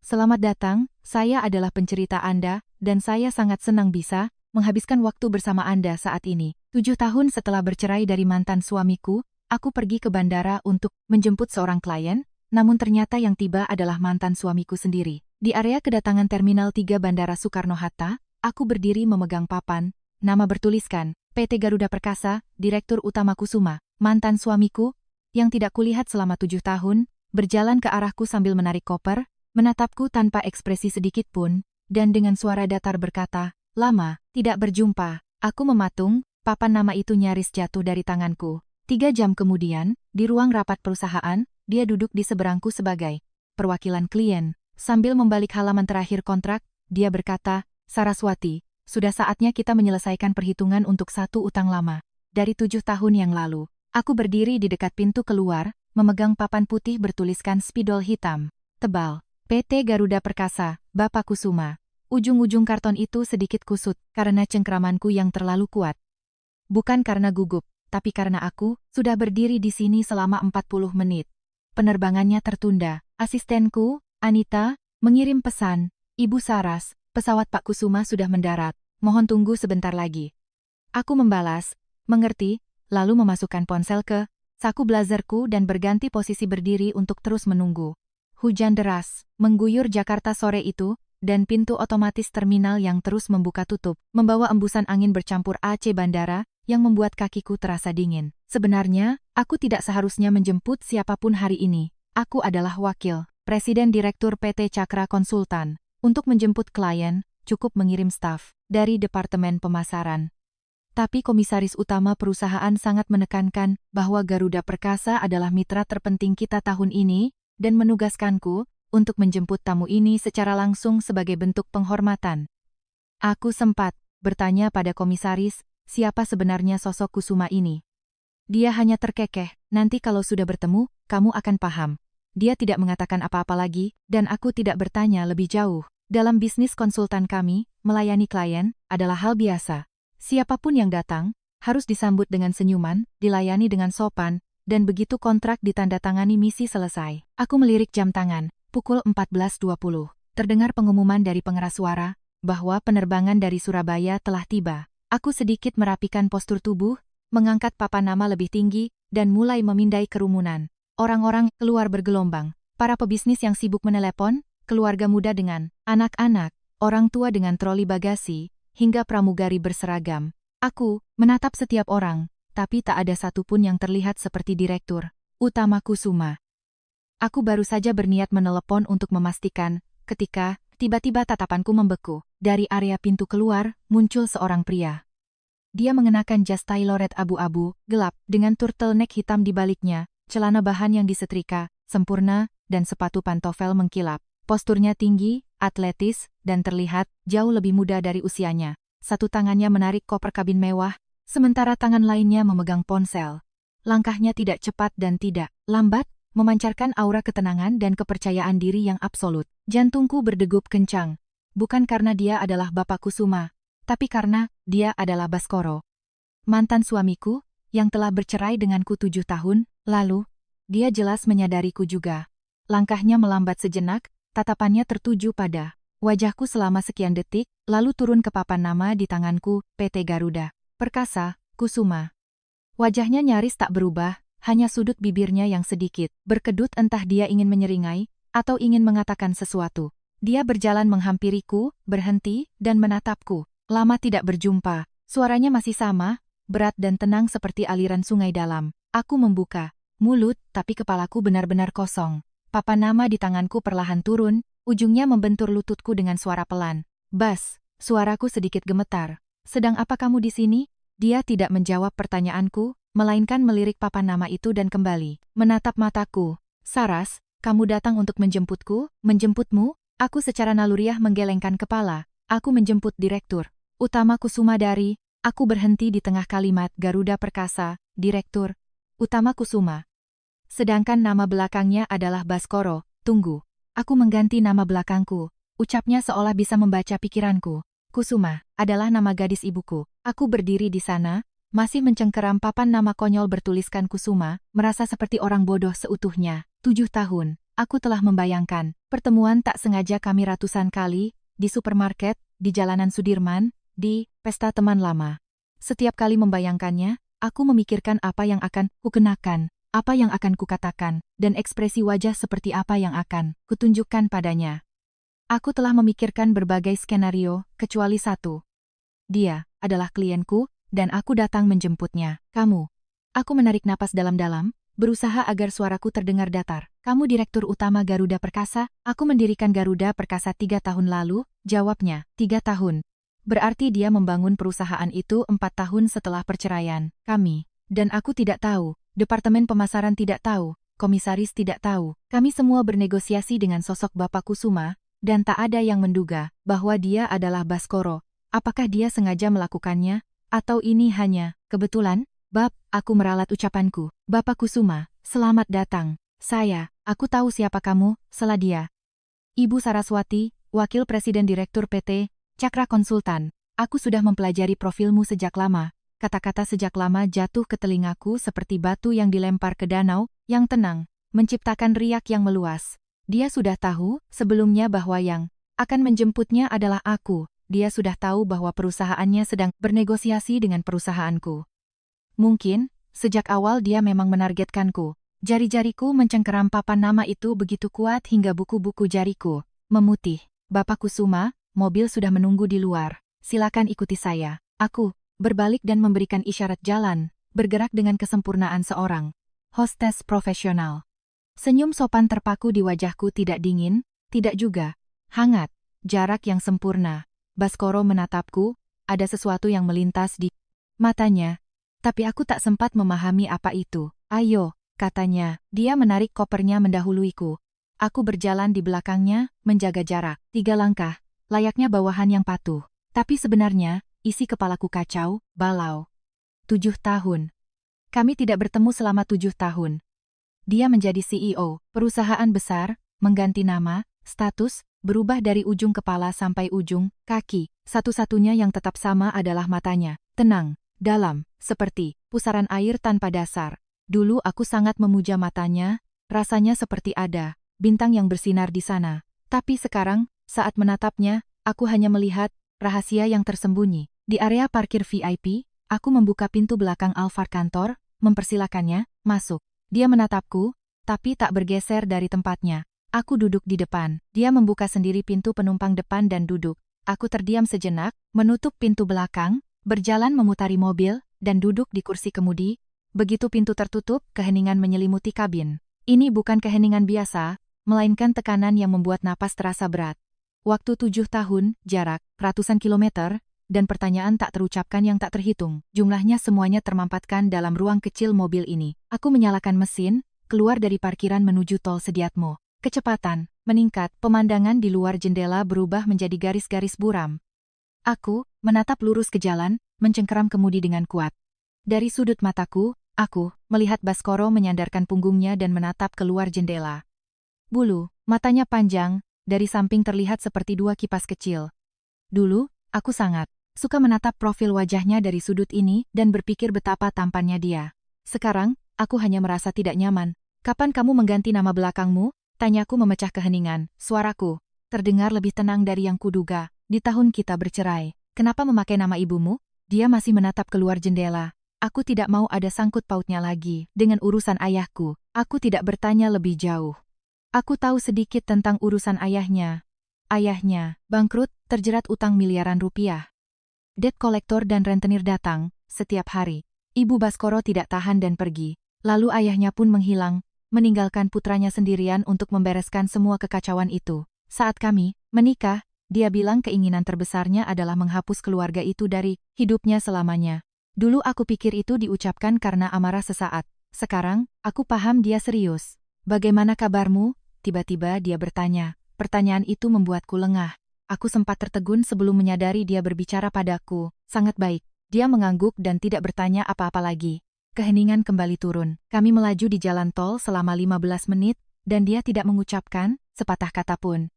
Selamat datang, saya adalah pencerita Anda, dan saya sangat senang bisa menghabiskan waktu bersama Anda saat ini. 7 tahun setelah bercerai dari mantan suamiku, aku pergi ke bandara untuk menjemput seorang klien, namun ternyata yang tiba adalah mantan suamiku sendiri. Di area kedatangan Terminal 3 Bandara Soekarno-Hatta, aku berdiri memegang papan, nama bertuliskan, PT Garuda Perkasa, Direktur Utama Kusuma. Mantan suamiku, yang tidak kulihat selama 7 tahun, berjalan ke arahku sambil menarik koper, menatapku tanpa ekspresi sedikit pun, dan dengan suara datar berkata, "Lama, tidak berjumpa." Aku mematung, papan nama itu nyaris jatuh dari tanganku. 3 jam kemudian, di ruang rapat perusahaan, dia duduk di seberangku sebagai perwakilan klien. Sambil membalik halaman terakhir kontrak, dia berkata, "Saraswati, sudah saatnya kita menyelesaikan perhitungan untuk satu utang lama. Dari 7 tahun yang lalu." Aku berdiri di dekat pintu keluar, memegang papan putih bertuliskan spidol hitam tebal. PT Garuda Perkasa, Bapak Kusuma. Ujung-ujung karton itu sedikit kusut karena cengkramanku yang terlalu kuat. Bukan karena gugup, tapi karena aku sudah berdiri di sini selama 40 menit. Penerbangannya tertunda. Asistenku, Anita, mengirim pesan, "Ibu Saras, pesawat Pak Kusuma sudah mendarat. Mohon tunggu sebentar lagi." Aku membalas, "Mengerti," lalu memasukkan ponsel ke saku blazerku dan berganti posisi berdiri untuk terus menunggu. Hujan deras mengguyur Jakarta sore itu, dan pintu otomatis terminal yang terus membuka tutup, membawa embusan angin bercampur AC bandara, yang membuat kakiku terasa dingin. Sebenarnya, aku tidak seharusnya menjemput siapapun hari ini. Aku adalah wakil Presiden Direktur PT Cakra Konsultan. Untuk menjemput klien, cukup mengirim staf dari Departemen Pemasaran. Tapi komisaris utama perusahaan sangat menekankan bahwa Garuda Perkasa adalah mitra terpenting kita tahun ini, dan menugaskanku untuk menjemput tamu ini secara langsung sebagai bentuk penghormatan. Aku sempat bertanya pada komisaris, siapa sebenarnya sosok Kusuma ini. Dia hanya terkekeh, "Nanti kalau sudah bertemu, kamu akan paham." Dia tidak mengatakan apa-apa lagi, dan aku tidak bertanya lebih jauh. Dalam bisnis konsultan kami, melayani klien adalah hal biasa. Siapapun yang datang, harus disambut dengan senyuman, dilayani dengan sopan, dan begitu kontrak ditandatangani misi selesai. Aku melirik jam tangan, pukul 14.20. Terdengar pengumuman dari pengeras suara, bahwa penerbangan dari Surabaya telah tiba. Aku sedikit merapikan postur tubuh, mengangkat papan nama lebih tinggi, dan mulai memindai kerumunan. Orang-orang keluar bergelombang, para pebisnis yang sibuk menelepon, keluarga muda dengan anak-anak, orang tua dengan troli bagasi, hingga pramugari berseragam. Aku menatap setiap orang, tapi tak ada satupun yang terlihat seperti Direktur Utama Kusuma. Aku baru saja berniat menelepon untuk memastikan, ketika tiba-tiba tatapanku membeku. Dari area pintu keluar, muncul seorang pria. Dia mengenakan jas tailored abu-abu, gelap, dengan turtleneck hitam di baliknya, celana bahan yang disetrika, sempurna, dan sepatu pantofel mengkilap. Posturnya tinggi, atletis, dan terlihat jauh lebih muda dari usianya. Satu tangannya menarik koper kabin mewah, sementara tangan lainnya memegang ponsel. Langkahnya tidak cepat dan tidak lambat, memancarkan aura ketenangan dan kepercayaan diri yang absolut. Jantungku berdegup kencang. Bukan karena dia adalah Bapak Kusuma, tapi karena dia adalah Baskoro. Mantan suamiku, yang telah bercerai denganku 7 tahun lalu. Dia jelas menyadariku juga. Langkahnya melambat sejenak, tatapannya tertuju pada wajahku selama sekian detik, lalu turun ke papan nama di tanganku, PT Garuda Perkasa, Kusuma. Wajahnya nyaris tak berubah, hanya sudut bibirnya yang sedikit berkedut, entah dia ingin menyeringai, atau ingin mengatakan sesuatu. Dia berjalan menghampiriku, berhenti, dan menatapku. Lama tidak berjumpa, suaranya masih sama, berat dan tenang seperti aliran sungai dalam. Aku membuka mulut, tapi kepalaku benar-benar kosong. Papan nama di tanganku perlahan turun, ujungnya membentur lututku dengan suara pelan. "Bas," suaraku sedikit gemetar. "Sedang apa kamu di sini?" Dia tidak menjawab pertanyaanku, melainkan melirik papan nama itu dan kembali menatap mataku. "Saras, kamu datang untuk menjemputku?" "Menjemputmu?" Aku secara naluriah menggelengkan kepala. "Aku menjemput Direktur Utama Kusuma dari..." Aku berhenti di tengah kalimat Garuda Perkasa, Direktur Utama Kusuma. Sedangkan nama belakangnya adalah Baskoro. "Tunggu." Aku mengganti nama belakangku. Ucapnya seolah bisa membaca pikiranku. "Kusuma adalah nama gadis ibuku." Aku berdiri di sana, masih mencengkeram papan nama konyol bertuliskan Kusuma, merasa seperti orang bodoh seutuhnya. 7 tahun. Aku telah membayangkan, pertemuan tak sengaja kami ratusan kali, di supermarket, di jalanan Sudirman, di pesta teman lama. Setiap kali membayangkannya, aku memikirkan apa yang akan kukenakan, apa yang akan kukatakan, dan ekspresi wajah seperti apa yang akan kutunjukkan padanya. Aku telah memikirkan berbagai skenario, kecuali satu. Dia adalah klienku, dan aku datang menjemputnya. Kamu. Aku menarik napas dalam-dalam, berusaha agar suaraku terdengar datar. Kamu Direktur Utama Garuda Perkasa? Aku mendirikan Garuda Perkasa 3 tahun lalu, jawabnya. 3 tahun. Berarti dia membangun perusahaan itu 4 tahun setelah perceraian kami. Dan aku tidak tahu, Departemen Pemasaran tidak tahu, Komisaris tidak tahu. Kami semua bernegosiasi dengan sosok Bapak Kusuma, dan tak ada yang menduga bahwa dia adalah Baskoro. Apakah dia sengaja melakukannya, atau ini hanya kebetulan? Bab, aku meralat ucapanku. Bapak Kusuma, selamat datang. Aku tahu siapa kamu, sela dia. Ibu Saraswati, Wakil Presiden Direktur PT Cakra Konsultan. Aku sudah mempelajari profilmu sejak lama. Kata-kata sejak lama jatuh ke telingaku seperti batu yang dilempar ke danau, yang tenang, menciptakan riak yang meluas. Dia sudah tahu, sebelumnya bahwa yang akan menjemputnya adalah aku. Dia sudah tahu bahwa perusahaannya sedang bernegosiasi dengan perusahaanku. Mungkin, sejak awal dia memang menargetkanku. Jari-jariku mencengkeram papan nama itu begitu kuat hingga buku-buku jariku memutih. Bapak Kusuma, mobil sudah menunggu di luar. Silakan ikuti saya. Aku berbalik dan memberikan isyarat jalan, bergerak dengan kesempurnaan seorang hostes profesional. Senyum sopan terpaku di wajahku tidak dingin, tidak juga hangat. Jarak yang sempurna. Baskoro menatapku, ada sesuatu yang melintas di matanya. Tapi aku tak sempat memahami apa itu. Ayo, katanya. Dia menarik kopernya mendahuluiku. Aku berjalan di belakangnya, menjaga jarak. 3 langkah, layaknya bawahan yang patuh. Tapi sebenarnya, isi kepalaku kacau, balau. 7 tahun. Kami tidak bertemu selama 7 tahun. Dia menjadi CEO, perusahaan besar, mengganti nama, status, berubah dari ujung kepala sampai ujung kaki. Satu-satunya yang tetap sama adalah matanya. Tenang, dalam, seperti pusaran air tanpa dasar. Dulu aku sangat memuja matanya, rasanya seperti ada bintang yang bersinar di sana. Tapi sekarang, saat menatapnya, aku hanya melihat rahasia yang tersembunyi. Di area parkir VIP, aku membuka pintu belakang Alphard kantor, mempersilakannya masuk. Dia menatapku, tapi tak bergeser dari tempatnya. Aku duduk di depan. Dia membuka sendiri pintu penumpang depan dan duduk. Aku terdiam sejenak, menutup pintu belakang, berjalan memutari mobil, dan duduk di kursi kemudi. Begitu pintu tertutup, keheningan menyelimuti kabin. Ini bukan keheningan biasa, melainkan tekanan yang membuat napas terasa berat. Waktu 7 tahun, jarak, ratusan kilometer, dan pertanyaan tak terucapkan yang tak terhitung. Jumlahnya semuanya termampatkan dalam ruang kecil mobil ini. Aku menyalakan mesin, keluar dari parkiran menuju tol Sediatmo. Kecepatan meningkat, pemandangan di luar jendela berubah menjadi garis-garis buram. Aku menatap lurus ke jalan, mencengkeram kemudi dengan kuat. Dari sudut mataku, aku melihat Baskoro menyandarkan punggungnya dan menatap keluar jendela. Bulu matanya panjang, dari samping terlihat seperti 2 kipas kecil. Dulu, aku sangat suka menatap profil wajahnya dari sudut ini dan berpikir betapa tampannya dia. Sekarang, aku hanya merasa tidak nyaman. Kapan kamu mengganti nama belakangmu? Tanyaku memecah keheningan. Suaraku terdengar lebih tenang dari yang kuduga. Di tahun kita bercerai, kenapa memakai nama ibumu? Dia masih menatap keluar jendela. Aku tidak mau ada sangkut pautnya lagi dengan urusan ayahku. Aku tidak bertanya lebih jauh. Aku tahu sedikit tentang urusan ayahnya. Ayahnya bangkrut, terjerat utang miliaran rupiah. Debt kolektor dan rentenir datang setiap hari. Ibu Baskoro tidak tahan dan pergi. Lalu ayahnya pun menghilang, meninggalkan putranya sendirian untuk membereskan semua kekacauan itu. Saat kami menikah, dia bilang keinginan terbesarnya adalah menghapus keluarga itu dari hidupnya selamanya. Dulu aku pikir itu diucapkan karena amarah sesaat. Sekarang, aku paham dia serius. Bagaimana kabarmu? Tiba-tiba dia bertanya. Pertanyaan itu membuatku lengah. Aku sempat tertegun sebelum menyadari dia berbicara padaku. Sangat baik. Dia mengangguk dan tidak bertanya apa-apa lagi. Keheningan kembali turun. Kami melaju di jalan tol selama 15 menit, dan dia tidak mengucapkan sepatah kata pun.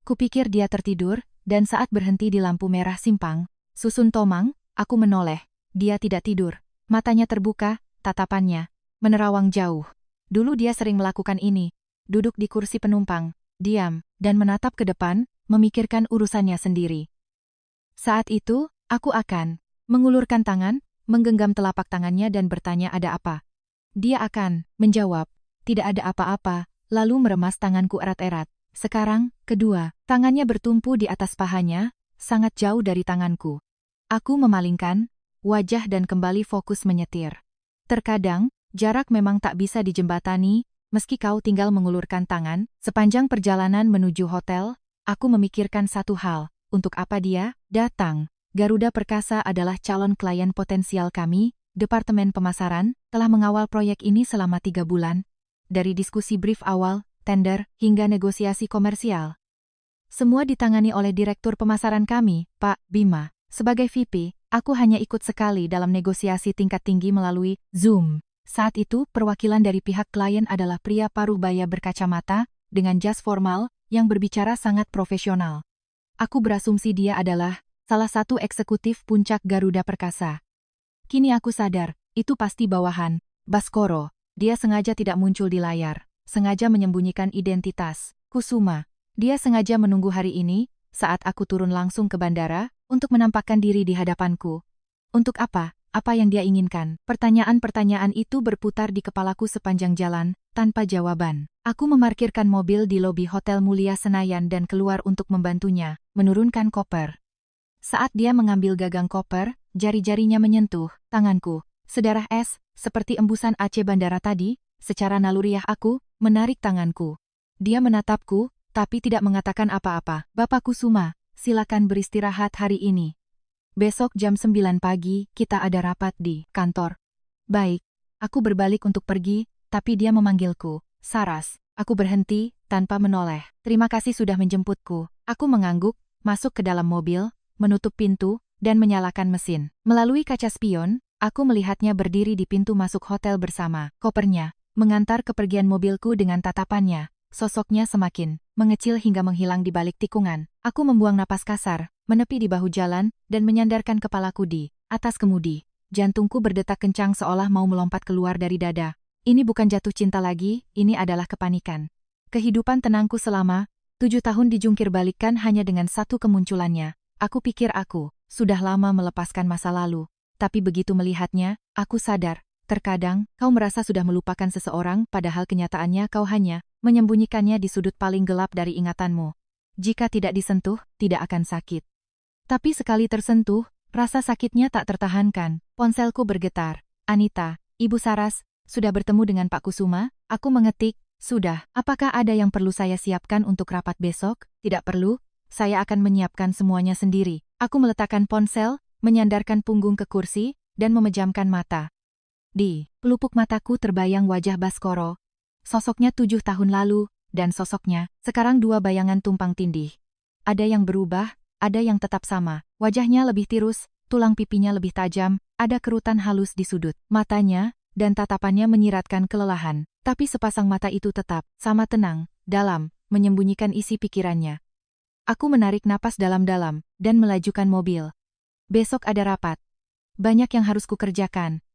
Kupikir dia tertidur, dan saat berhenti di lampu merah simpang, susun tomang, aku menoleh. Dia tidak tidur. Matanya terbuka, tatapannya menerawang jauh. Dulu dia sering melakukan ini. duduk di kursi penumpang, diam, dan menatap ke depan, memikirkan urusannya sendiri. Saat itu, aku akan mengulurkan tangan, menggenggam telapak tangannya dan bertanya ada apa. Dia akan menjawab, tidak ada apa-apa, lalu meremas tanganku erat-erat. Sekarang, kedua, tangannya bertumpu di atas pahanya, sangat jauh dari tanganku. Aku memalingkan wajah dan kembali fokus menyetir. Terkadang, jarak memang tak bisa dijembatani, meski kau tinggal mengulurkan tangan. Sepanjang perjalanan menuju hotel, aku memikirkan satu hal, untuk apa dia datang. Garuda Perkasa adalah calon klien potensial kami. Departemen Pemasaran telah mengawal proyek ini selama 3 bulan. Dari diskusi brief awal, tender, hingga negosiasi komersial. Semua ditangani oleh Direktur Pemasaran kami, Pak Bima. Sebagai VP, aku hanya ikut sekali dalam negosiasi tingkat tinggi melalui Zoom. Saat itu, perwakilan dari pihak klien adalah pria paruh baya berkacamata, dengan jas formal, yang berbicara sangat profesional. Aku berasumsi dia adalah salah satu eksekutif puncak Garuda Perkasa. Kini aku sadar, itu pasti bawahan Baskoro. Dia sengaja tidak muncul di layar, sengaja menyembunyikan identitas. Kusuma. Dia sengaja menunggu hari ini, saat aku turun langsung ke bandara, untuk menampakkan diri di hadapanku. Untuk apa? Apa yang dia inginkan? Pertanyaan-pertanyaan itu berputar di kepalaku sepanjang jalan, tanpa jawaban. Aku memarkirkan mobil di lobi Hotel Mulia Senayan dan keluar untuk membantunya menurunkan koper. Saat dia mengambil gagang koper, jari-jarinya menyentuh tanganku. Sedarah es, seperti embusan AC bandara tadi, secara naluriah aku menarik tanganku. Dia menatapku, tapi tidak mengatakan apa-apa. Bapak Kusuma, silakan beristirahat hari ini. Besok jam 9 pagi, kita ada rapat di kantor. Baik, aku berbalik untuk pergi, tapi dia memanggilku. Saras, aku berhenti, tanpa menoleh. Terima kasih sudah menjemputku. Aku mengangguk, masuk ke dalam mobil, menutup pintu, dan menyalakan mesin. Melalui kaca spion, aku melihatnya berdiri di pintu masuk hotel bersama kopernya, mengantar kepergian mobilku dengan tatapannya. Sosoknya semakin mengecil hingga menghilang di balik tikungan. Aku membuang napas kasar, menepi di bahu jalan, dan menyandarkan kepalaku di atas kemudi. Jantungku berdetak kencang seolah mau melompat keluar dari dada. Ini bukan jatuh cinta lagi, ini adalah kepanikan. Kehidupan tenangku selama 7 tahun dijungkir balikkan hanya dengan satu kemunculannya. Aku pikir aku sudah lama melepaskan masa lalu. Tapi begitu melihatnya, aku sadar, terkadang kau merasa sudah melupakan seseorang padahal kenyataannya kau hanya menyembunyikannya di sudut paling gelap dari ingatanmu. Jika tidak disentuh, tidak akan sakit. Tapi sekali tersentuh, rasa sakitnya tak tertahankan. Ponselku bergetar. Anita, Ibu Saras, sudah bertemu dengan Pak Kusuma? Aku mengetik, sudah. Apakah ada yang perlu saya siapkan untuk rapat besok? Tidak perlu. Saya akan menyiapkan semuanya sendiri. Aku meletakkan ponsel, menyandarkan punggung ke kursi, dan memejamkan mata. Di pelupuk mataku terbayang wajah Baskoro. Sosoknya 7 tahun lalu, dan sosoknya, sekarang 2 bayangan tumpang tindih. Ada yang berubah, ada yang tetap sama. Wajahnya lebih tirus, tulang pipinya lebih tajam, ada kerutan halus di sudut matanya, dan tatapannya menyiratkan kelelahan. Tapi sepasang mata itu tetap sama tenang, dalam, menyembunyikan isi pikirannya. Aku menarik napas dalam-dalam, dan melajukan mobil. Besok ada rapat. Banyak yang harus kukerjakan.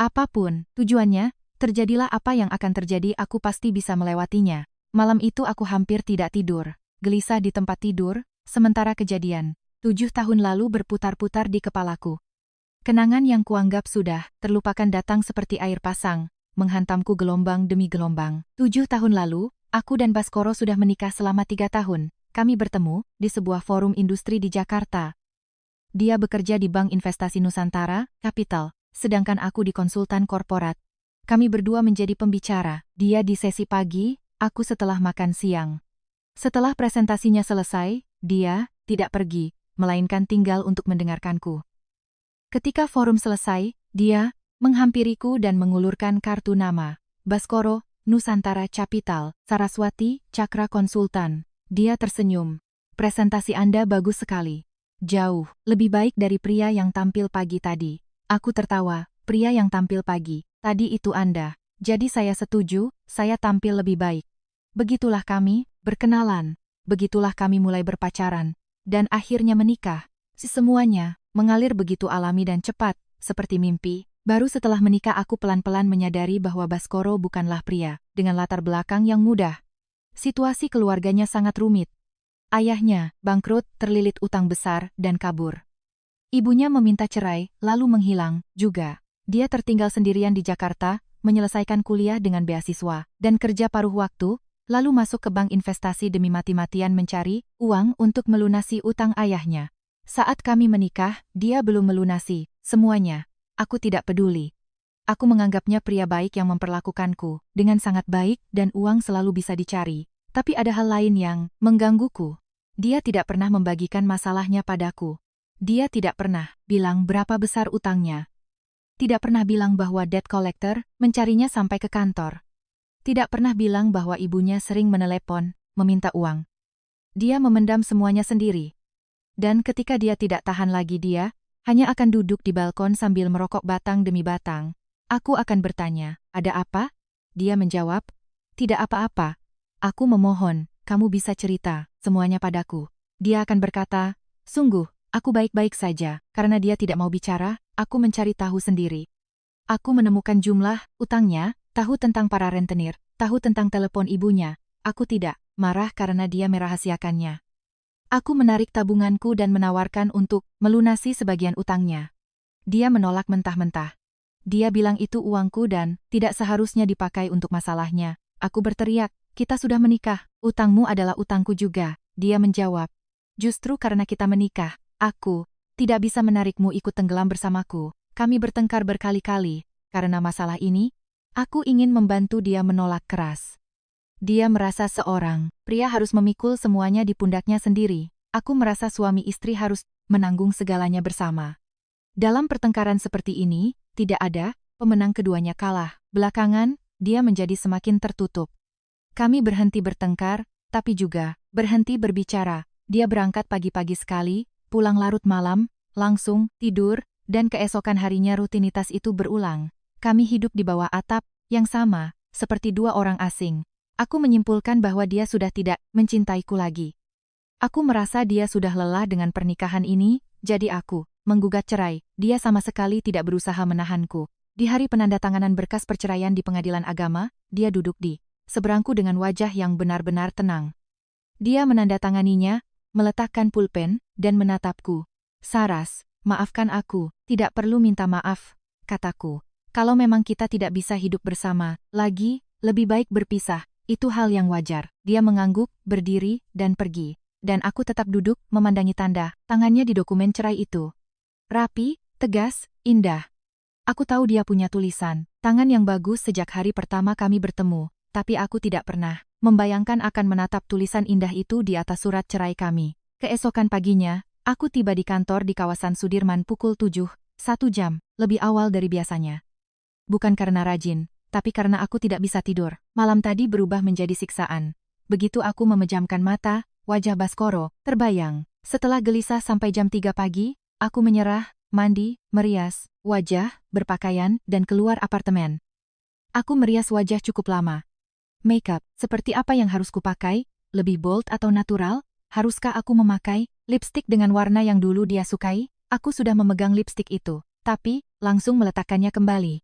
Apapun tujuannya, terjadilah apa yang akan terjadi aku pasti bisa melewatinya. Malam itu aku hampir tidak tidur. Gelisah di tempat tidur, sementara kejadian 7 tahun lalu berputar-putar di kepalaku. Kenangan yang kuanggap sudah terlupakan datang seperti air pasang, menghantamku gelombang demi gelombang. 7 tahun lalu, aku dan Baskoro sudah menikah selama 3 tahun. Kami bertemu di sebuah forum industri di Jakarta. Dia bekerja di Bank Investasi Nusantara, Capital, sedangkan aku di konsultan korporat. Kami berdua menjadi pembicara, dia di sesi pagi, aku setelah makan siang. Setelah presentasinya selesai, dia tidak pergi, melainkan tinggal untuk mendengarkanku. Ketika forum selesai, dia menghampiriku dan mengulurkan kartu nama. Baskoro, Nusantara Capital, Saraswati, Cakra Konsultan. Dia tersenyum. Presentasi Anda bagus sekali. Jauh lebih baik dari pria yang tampil pagi tadi. Aku tertawa, pria yang tampil pagi, tadi itu Anda. Jadi saya setuju, saya tampil lebih baik. Begitulah kami, berkenalan. Begitulah kami mulai berpacaran. Dan akhirnya menikah. Semuanya mengalir begitu alami dan cepat, seperti mimpi. Baru setelah menikah aku pelan-pelan menyadari bahwa Baskoro bukanlah pria dengan latar belakang yang mudah. Situasi keluarganya sangat rumit. Ayahnya bangkrut, terlilit utang besar, dan kabur. Ibunya meminta cerai, lalu menghilang juga. Dia tertinggal sendirian di Jakarta, menyelesaikan kuliah dengan beasiswa, dan kerja paruh waktu, lalu masuk ke bank investasi demi mati-matian mencari uang untuk melunasi utang ayahnya. Saat kami menikah, dia belum melunasi semuanya. Aku tidak peduli. Aku menganggapnya pria baik yang memperlakukanku dengan sangat baik dan uang selalu bisa dicari. Tapi ada hal lain yang menggangguku. Dia tidak pernah membagikan masalahnya padaku. Dia tidak pernah bilang berapa besar utangnya. Tidak pernah bilang bahwa debt collector mencarinya sampai ke kantor. Tidak pernah bilang bahwa ibunya sering menelepon, meminta uang. Dia memendam semuanya sendiri. Dan ketika dia tidak tahan lagi, dia hanya akan duduk di balkon sambil merokok batang demi batang. Aku akan bertanya, ada apa? Dia menjawab, tidak apa-apa. Aku memohon, kamu bisa cerita semuanya padaku. Dia akan berkata, sungguh, aku baik-baik saja. Karena dia tidak mau bicara, aku mencari tahu sendiri. Aku menemukan jumlah utangnya, tahu tentang para rentenir, tahu tentang telepon ibunya. Aku tidak marah karena dia merahasiakannya. Aku menarik tabunganku dan menawarkan untuk melunasi sebagian utangnya. Dia menolak mentah-mentah. Dia bilang itu uangku dan tidak seharusnya dipakai untuk masalahnya. Aku berteriak, kita sudah menikah, utangmu adalah utangku juga. Dia menjawab, justru karena kita menikah, aku tidak bisa menarikmu ikut tenggelam bersamaku. Kami bertengkar berkali-kali. Karena masalah ini, aku ingin membantu. Dia menolak keras. Dia merasa seorang pria harus memikul semuanya di pundaknya sendiri. Aku merasa suami istri harus menanggung segalanya bersama. Dalam pertengkaran seperti ini, tidak ada pemenang, keduanya kalah. Belakangan, dia menjadi semakin tertutup. Kami berhenti bertengkar, tapi juga berhenti berbicara. Dia berangkat pagi-pagi sekali, pulang larut malam, langsung tidur, dan keesokan harinya rutinitas itu berulang. Kami hidup di bawah atap yang sama, seperti dua orang asing. Aku menyimpulkan bahwa dia sudah tidak mencintaiku lagi. Aku merasa dia sudah lelah dengan pernikahan ini, jadi aku menggugat cerai. Dia sama sekali tidak berusaha menahanku. Di hari penandatanganan berkas perceraian di pengadilan agama, dia duduk di seberangku dengan wajah yang benar-benar tenang. Dia menandatanganinya, meletakkan pulpen, dan menatapku. Saras, maafkan aku, tidak perlu minta maaf, kataku. Kalau memang kita tidak bisa hidup bersama lagi, lebih baik berpisah, itu hal yang wajar. Dia mengangguk, berdiri, dan pergi. Dan aku tetap duduk, memandangi tanda tangannya di dokumen cerai itu. Rapi, tegas, indah. Aku tahu dia punya tulisan tangan yang bagus sejak hari pertama kami bertemu. Tapi aku tidak pernah membayangkan akan menatap tulisan indah itu di atas surat cerai kami. Keesokan paginya, aku tiba di kantor di kawasan Sudirman pukul 7, 1 jam lebih awal dari biasanya. Bukan karena rajin, tapi karena aku tidak bisa tidur. Malam tadi berubah menjadi siksaan. Begitu aku memejamkan mata, wajah Baskoro terbayang. Setelah gelisah sampai jam 3 pagi, aku menyerah, mandi, merias wajah, berpakaian, dan keluar apartemen. Aku merias wajah cukup lama. Makeup, seperti apa yang harus kupakai? Lebih bold atau natural? Haruskah aku memakai lipstik dengan warna yang dulu dia sukai? Aku sudah memegang lipstik itu, tapi langsung meletakkannya kembali.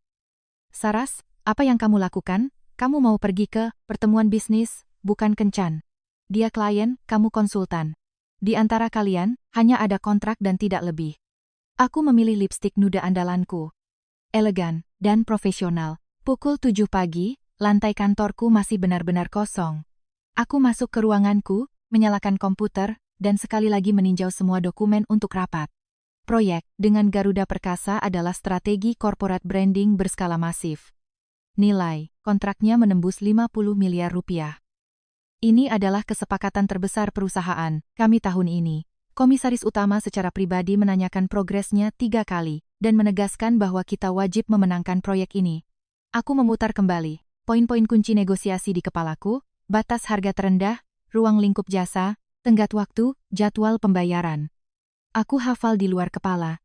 Saras, apa yang kamu lakukan? Kamu mau pergi ke pertemuan bisnis, bukan kencan. Dia klien, kamu konsultan. Di antara kalian, hanya ada kontrak dan tidak lebih. Aku memilih lipstik nude andalanku. Elegan dan profesional. Pukul 7 pagi, lantai kantorku masih benar-benar kosong. Aku masuk ke ruanganku, menyalakan komputer, dan sekali lagi meninjau semua dokumen untuk rapat. Proyek dengan Garuda Perkasa adalah strategi corporate branding berskala masif. Nilai kontraknya menembus 50 miliar rupiah. Ini adalah kesepakatan terbesar perusahaan kami tahun ini. Komisaris utama secara pribadi menanyakan progresnya 3 kali, dan menegaskan bahwa kita wajib memenangkan proyek ini. Aku memutar kembali poin-poin kunci negosiasi di kepalaku, batas harga terendah, ruang lingkup jasa, tenggat waktu, jadwal pembayaran. Aku hafal di luar kepala.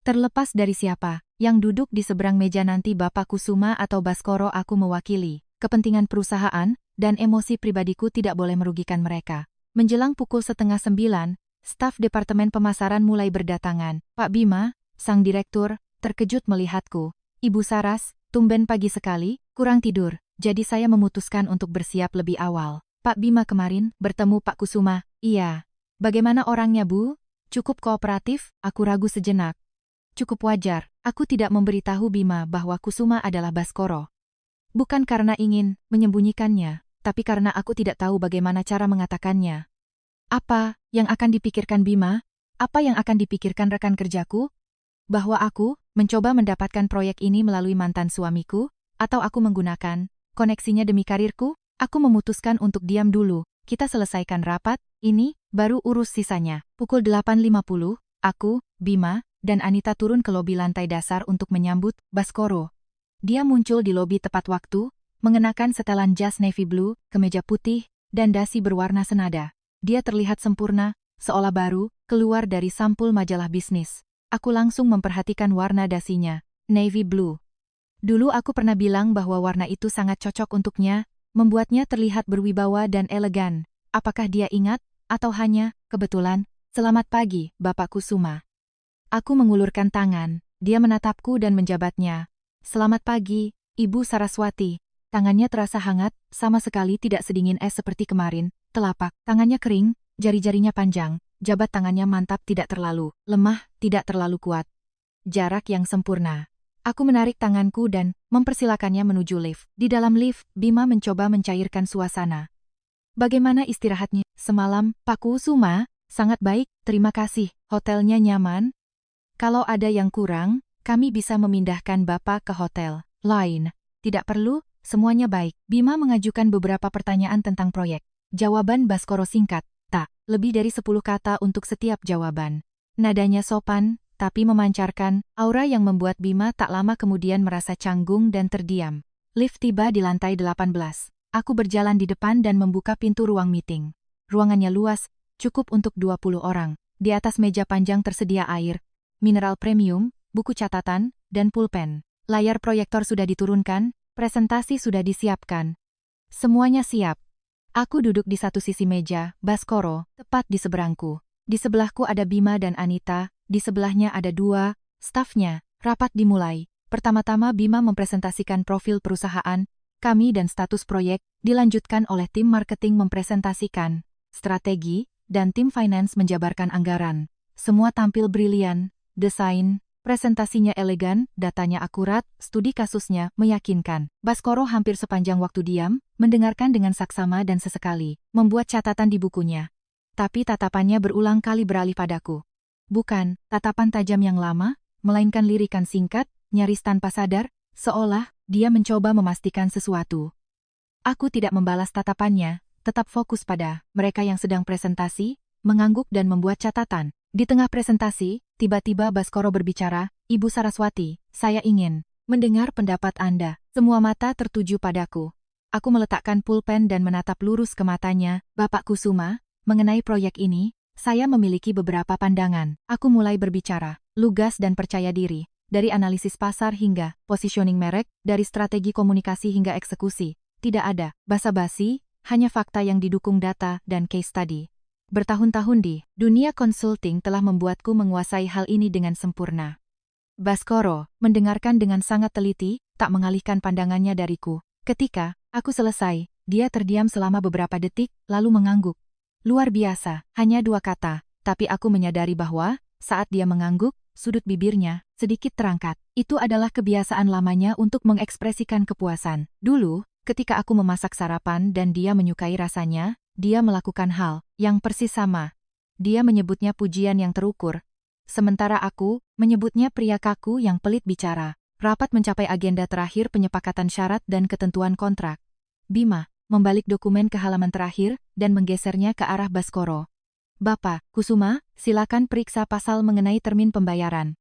Terlepas dari siapa yang duduk di seberang meja nanti, Bapak Kusuma atau Baskoro, aku mewakili kepentingan perusahaan, dan emosi pribadiku tidak boleh merugikan mereka. Menjelang pukul 8:30, staf Departemen Pemasaran mulai berdatangan. Pak Bima, sang direktur, terkejut melihatku. Ibu Saras, tumben pagi sekali, kurang tidur, jadi saya memutuskan untuk bersiap lebih awal. Pak Bima kemarin bertemu Pak Kusuma. Iya. Bagaimana orangnya, Bu? Cukup kooperatif, aku ragu sejenak. Cukup wajar, aku tidak memberitahu Bima bahwa Kusuma adalah Baskoro. Bukan karena ingin menyembunyikannya, tapi karena aku tidak tahu bagaimana cara mengatakannya. Apa yang akan dipikirkan Bima? Apa yang akan dipikirkan rekan kerjaku? Bahwa aku mencoba mendapatkan proyek ini melalui mantan suamiku? Atau aku menggunakan koneksinya demi karirku? Aku memutuskan untuk diam dulu. Kita selesaikan rapat, ini baru urus sisanya. Pukul 8.50, aku, Bima, dan Anita turun ke lobi lantai dasar untuk menyambut Baskoro. Dia muncul di lobi tepat waktu, mengenakan setelan jas navy blue, kemeja putih, dan dasi berwarna senada. Dia terlihat sempurna, seolah baru, keluar dari sampul majalah bisnis. Aku langsung memperhatikan warna dasinya, navy blue. Dulu aku pernah bilang bahwa warna itu sangat cocok untuknya, membuatnya terlihat berwibawa dan elegan. Apakah dia ingat, atau hanya, kebetulan, selamat pagi, Bapak Kusuma. Aku mengulurkan tangan, dia menatapku dan menjabatnya. Selamat pagi, Ibu Saraswati. Tangannya terasa hangat, sama sekali tidak sedingin es seperti kemarin. Telapak tangannya kering, jari-jarinya panjang, jabat tangannya mantap, tidak terlalu lemah, tidak terlalu kuat. Jarak yang sempurna. Aku menarik tanganku dan mempersilakannya menuju lift. Di dalam lift, Bima mencoba mencairkan suasana. Bagaimana istirahatnya semalam, Pak Kusuma? Sangat baik, terima kasih. Hotelnya nyaman? Kalau ada yang kurang, kami bisa memindahkan Bapak ke hotel lain. Tidak perlu, semuanya baik. Bima mengajukan beberapa pertanyaan tentang proyek. Jawaban Baskoro singkat, tak lebih dari 10 kata untuk setiap jawaban. Nadanya sopan, tapi memancarkan aura yang membuat Bima tak lama kemudian merasa canggung dan terdiam. Lift tiba di lantai 18. Aku berjalan di depan dan membuka pintu ruang meeting. Ruangannya luas, cukup untuk 20 orang. Di atas meja panjang tersedia air, mineral premium, buku catatan, dan pulpen. Layar proyektor sudah diturunkan, presentasi sudah disiapkan. Semuanya siap. Aku duduk di satu sisi meja, Baskoro, tepat di seberangku. Di sebelahku ada Bima dan Anita, di sebelahnya ada dua stafnya. Rapat dimulai. Pertama-tama Bima mempresentasikan profil perusahaan, kami dan status proyek, dilanjutkan oleh tim marketing mempresentasikan strategi, dan tim finance menjabarkan anggaran. Semua tampil brilian, desain, presentasinya elegan, datanya akurat, studi kasusnya meyakinkan. Baskoro hampir sepanjang waktu diam, mendengarkan dengan saksama dan sesekali membuat catatan di bukunya. Tapi tatapannya berulang kali beralih padaku. Bukan tatapan tajam yang lama, melainkan lirikan singkat, nyaris tanpa sadar, seolah dia mencoba memastikan sesuatu. Aku tidak membalas tatapannya, tetap fokus pada mereka yang sedang presentasi, mengangguk dan membuat catatan. Di tengah presentasi, tiba-tiba Baskoro berbicara, Ibu Saraswati, saya ingin mendengar pendapat Anda. Semua mata tertuju padaku. Aku meletakkan pulpen dan menatap lurus ke matanya, Bapak Kusuma, mengenai proyek ini, saya memiliki beberapa pandangan. Aku mulai berbicara, lugas dan percaya diri, dari analisis pasar hingga positioning merek, dari strategi komunikasi hingga eksekusi. Tidak ada basa-basi, hanya fakta yang didukung data dan case study. Bertahun-tahun di dunia consulting telah membuatku menguasai hal ini dengan sempurna. Baskoro mendengarkan dengan sangat teliti, tak mengalihkan pandangannya dariku. Ketika aku selesai, dia terdiam selama beberapa detik, lalu mengangguk. Luar biasa, hanya 2 kata, tapi aku menyadari bahwa, saat dia mengangguk, sudut bibirnya sedikit terangkat. Itu adalah kebiasaan lamanya untuk mengekspresikan kepuasan. Dulu, ketika aku memasak sarapan dan dia menyukai rasanya, dia melakukan hal yang persis sama. Dia menyebutnya pujian yang terukur. Sementara aku menyebutnya pria kaku yang pelit bicara. Rapat mencapai agenda terakhir penyepakatan syarat dan ketentuan kontrak. Bima membalik dokumen ke halaman terakhir dan menggesernya ke arah Baskoro. Bapak Kusuma, silakan periksa pasal mengenai termin pembayaran.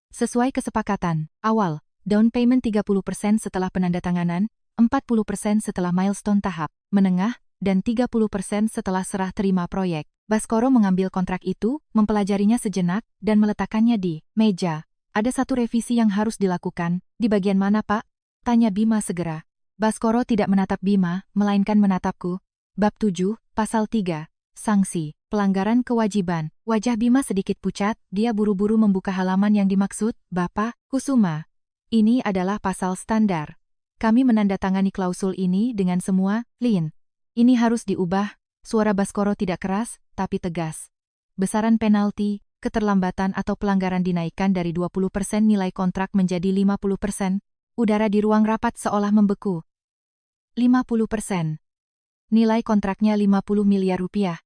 Sesuai kesepakatan awal, down payment 30% setelah penandatanganan, 40% setelah milestone tahap menengah, dan 30% setelah serah terima proyek. Baskoro mengambil kontrak itu, mempelajarinya sejenak, dan meletakkannya di meja. Ada satu revisi yang harus dilakukan. Di bagian mana, Pak? Tanya Bima segera. Baskoro tidak menatap Bima, melainkan menatapku. Bab 7, Pasal 3. Sanksi, pelanggaran kewajiban. Wajah Bima sedikit pucat, dia buru-buru membuka halaman yang dimaksud. Bapak Kusuma, ini adalah pasal standar. Kami menandatangani klausul ini dengan semua, Lin. Ini harus diubah. Suara Baskoro tidak keras, tapi tegas. Besaran penalti, keterlambatan atau pelanggaran dinaikkan dari 20% nilai kontrak menjadi 50%. Udara di ruang rapat seolah membeku. 50%. Nilai kontraknya 50 miliar rupiah.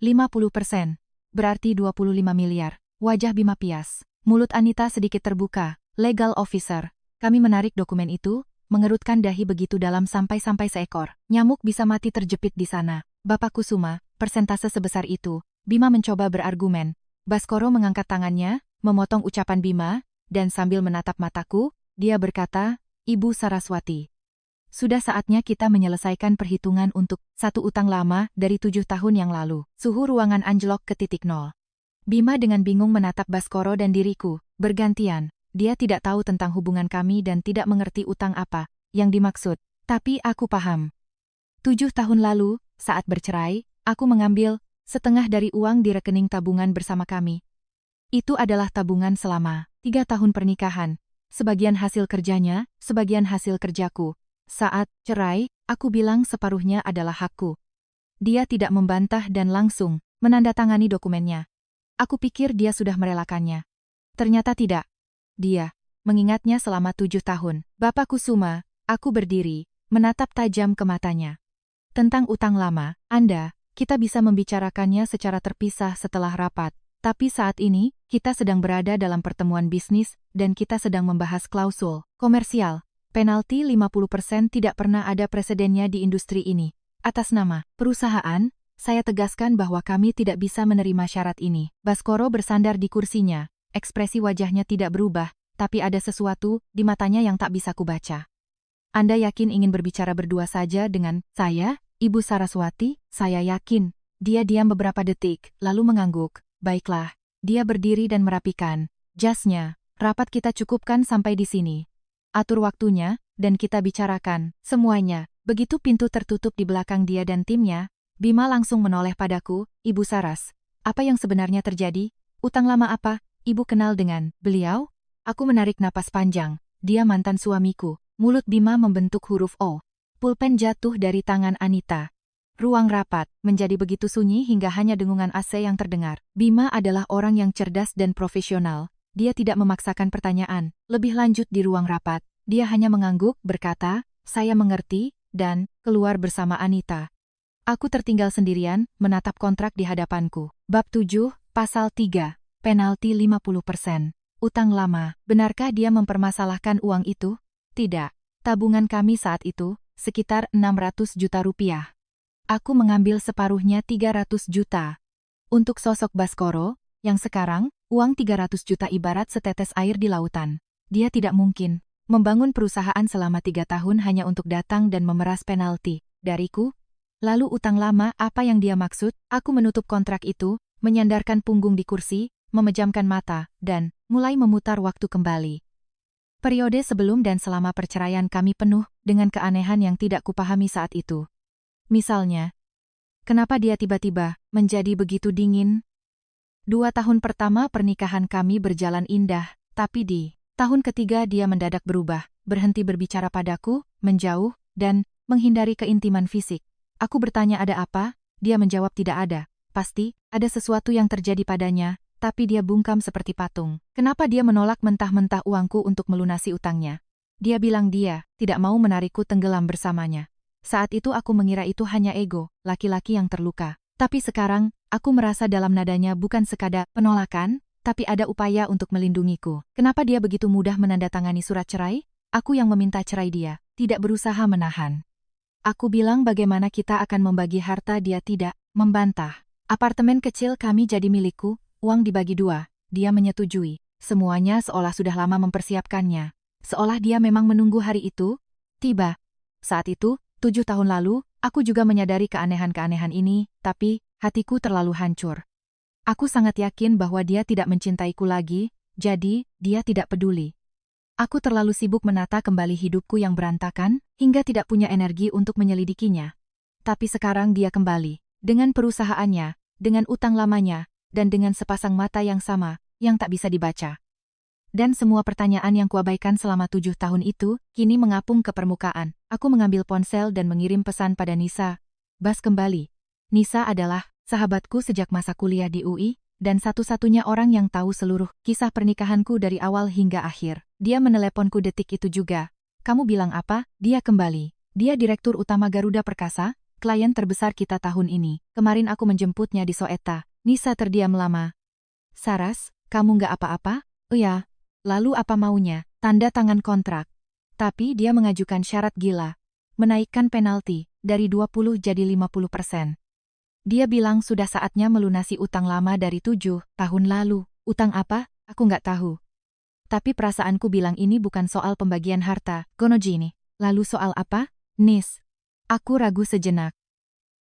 50%. Berarti 25 miliar. Wajah Bima pias. Mulut Anita sedikit terbuka. Legal officer. Kami menarik dokumen itu, mengerutkan dahi begitu dalam sampai-sampai seekor nyamuk bisa mati terjepit di sana. Bapak Kusuma, persentase sebesar itu. Bima mencoba berargumen. Baskoro mengangkat tangannya, memotong ucapan Bima, dan sambil menatap mataku, dia berkata, Ibu Saraswati. Sudah saatnya kita menyelesaikan perhitungan untuk satu utang lama dari 7 tahun yang lalu. Suhu ruangan anjlok ke titik nol. Bima dengan bingung menatap Baskoro dan diriku, bergantian. Dia tidak tahu tentang hubungan kami dan tidak mengerti utang apa yang dimaksud. Tapi aku paham. 7 tahun lalu, saat bercerai, aku mengambil setengah dari uang di rekening tabungan bersama kami. Itu adalah tabungan selama 3 tahun pernikahan. Sebagian hasil kerjanya, sebagian hasil kerjaku. Saat cerai, aku bilang separuhnya adalah hakku. Dia tidak membantah dan langsung menandatangani dokumennya. Aku pikir dia sudah merelakannya. Ternyata tidak. Dia mengingatnya selama 7 tahun. Bapak Kusuma, aku berdiri, menatap tajam ke matanya. Tentang utang lama, kita bisa membicarakannya secara terpisah setelah rapat. Tapi saat ini, kita sedang berada dalam pertemuan bisnis, dan kita sedang membahas klausul komersial. Penalti 50% tidak pernah ada presidennya di industri ini. Atas nama perusahaan, saya tegaskan bahwa kami tidak bisa menerima syarat ini. Baskoro bersandar di kursinya, ekspresi wajahnya tidak berubah, tapi ada sesuatu di matanya yang tak bisa kubaca. Anda yakin ingin berbicara berdua saja dengan saya, Ibu Saraswati? Saya yakin. Dia diam beberapa detik, lalu mengangguk. Baiklah. Dia berdiri dan merapikan jasnya. Rapat kita cukupkan sampai di sini. Atur waktunya, dan kita bicarakan semuanya. Begitu pintu tertutup di belakang dia dan timnya, Bima langsung menoleh padaku, Ibu Saras. Apa yang sebenarnya terjadi? Utang lama apa? Ibu kenal dengan beliau? Aku menarik napas panjang. Dia mantan suamiku. Mulut Bima membentuk huruf O. Pulpen jatuh dari tangan Anita. Ruang rapat menjadi begitu sunyi hingga hanya dengungan AC yang terdengar. Bima adalah orang yang cerdas dan profesional. Dia tidak memaksakan pertanyaan lebih lanjut di ruang rapat. Dia hanya mengangguk, berkata, saya mengerti, dan keluar bersama Anita. Aku tertinggal sendirian, menatap kontrak di hadapanku. Bab 7, Pasal 3, Penalti 50%. Utang lama. Benarkah dia mempermasalahkan uang itu? Tidak. Tabungan kami saat itu sekitar 600 juta rupiah. Aku mengambil separuhnya 300 juta. Untuk sosok Baskoro, yang sekarang, uang 300 juta ibarat setetes air di lautan. Dia tidak mungkin membangun perusahaan selama 3 tahun hanya untuk datang dan memeras penalti dariku. Lalu utang lama apa yang dia maksud? Aku menutup kontrak itu, menyandarkan punggung di kursi, memejamkan mata, dan mulai memutar waktu kembali. Periode sebelum dan selama perceraian kami penuh dengan keanehan yang tidak kupahami saat itu. Misalnya, kenapa dia tiba-tiba menjadi begitu dingin? 2 tahun pertama pernikahan kami berjalan indah, tapi di tahun ketiga dia mendadak berubah, berhenti berbicara padaku, menjauh, dan menghindari keintiman fisik. Aku bertanya ada apa? Dia menjawab tidak ada. Pasti, ada sesuatu yang terjadi padanya, tapi dia bungkam seperti patung. Kenapa dia menolak mentah-mentah uangku untuk melunasi utangnya? Dia bilang dia tidak mau menarikku tenggelam bersamanya. Saat itu aku mengira itu hanya ego, laki-laki yang terluka. Tapi sekarang, aku merasa dalam nadanya bukan sekadar penolakan, tapi ada upaya untuk melindungiku. Kenapa dia begitu mudah menandatangani surat cerai? Aku yang meminta cerai dia, tidak berusaha menahan. Aku bilang bagaimana kita akan membagi harta, dia tidak membantah. Apartemen kecil kami jadi milikku. Uang dibagi 2, dia menyetujui. Semuanya seolah sudah lama mempersiapkannya. Seolah dia memang menunggu hari itu tiba. Saat itu, 7 tahun lalu, aku juga menyadari keanehan-keanehan ini, tapi hatiku terlalu hancur. Aku sangat yakin bahwa dia tidak mencintaiku lagi, jadi dia tidak peduli. Aku terlalu sibuk menata kembali hidupku yang berantakan, hingga tidak punya energi untuk menyelidikinya. Tapi sekarang dia kembali, dengan perusahaannya, dengan utang lamanya, dan dengan sepasang mata yang sama, yang tak bisa dibaca. Dan semua pertanyaan yang kuabaikan selama 7 tahun itu, kini mengapung ke permukaan. Aku mengambil ponsel dan mengirim pesan pada Nisa. Bas kembali. Nisa adalah sahabatku sejak masa kuliah di UI, dan satu-satunya orang yang tahu seluruh kisah pernikahanku dari awal hingga akhir. Dia meneleponku detik itu juga. Kamu bilang apa? Dia kembali. Dia Direktur Utama Garuda Perkasa, klien terbesar kita tahun ini. Kemarin aku menjemputnya di Soeta. Nisa terdiam lama. Saras, kamu nggak apa-apa? Oh ya. Lalu apa maunya? Tanda tangan kontrak. Tapi dia mengajukan syarat gila. Menaikkan penalti dari 20 jadi 50%. Dia bilang sudah saatnya melunasi utang lama dari 7 tahun lalu. Utang apa? Aku nggak tahu. Tapi perasaanku bilang ini bukan soal pembagian harta, Gonojini. Lalu soal apa? Nis. Aku ragu sejenak.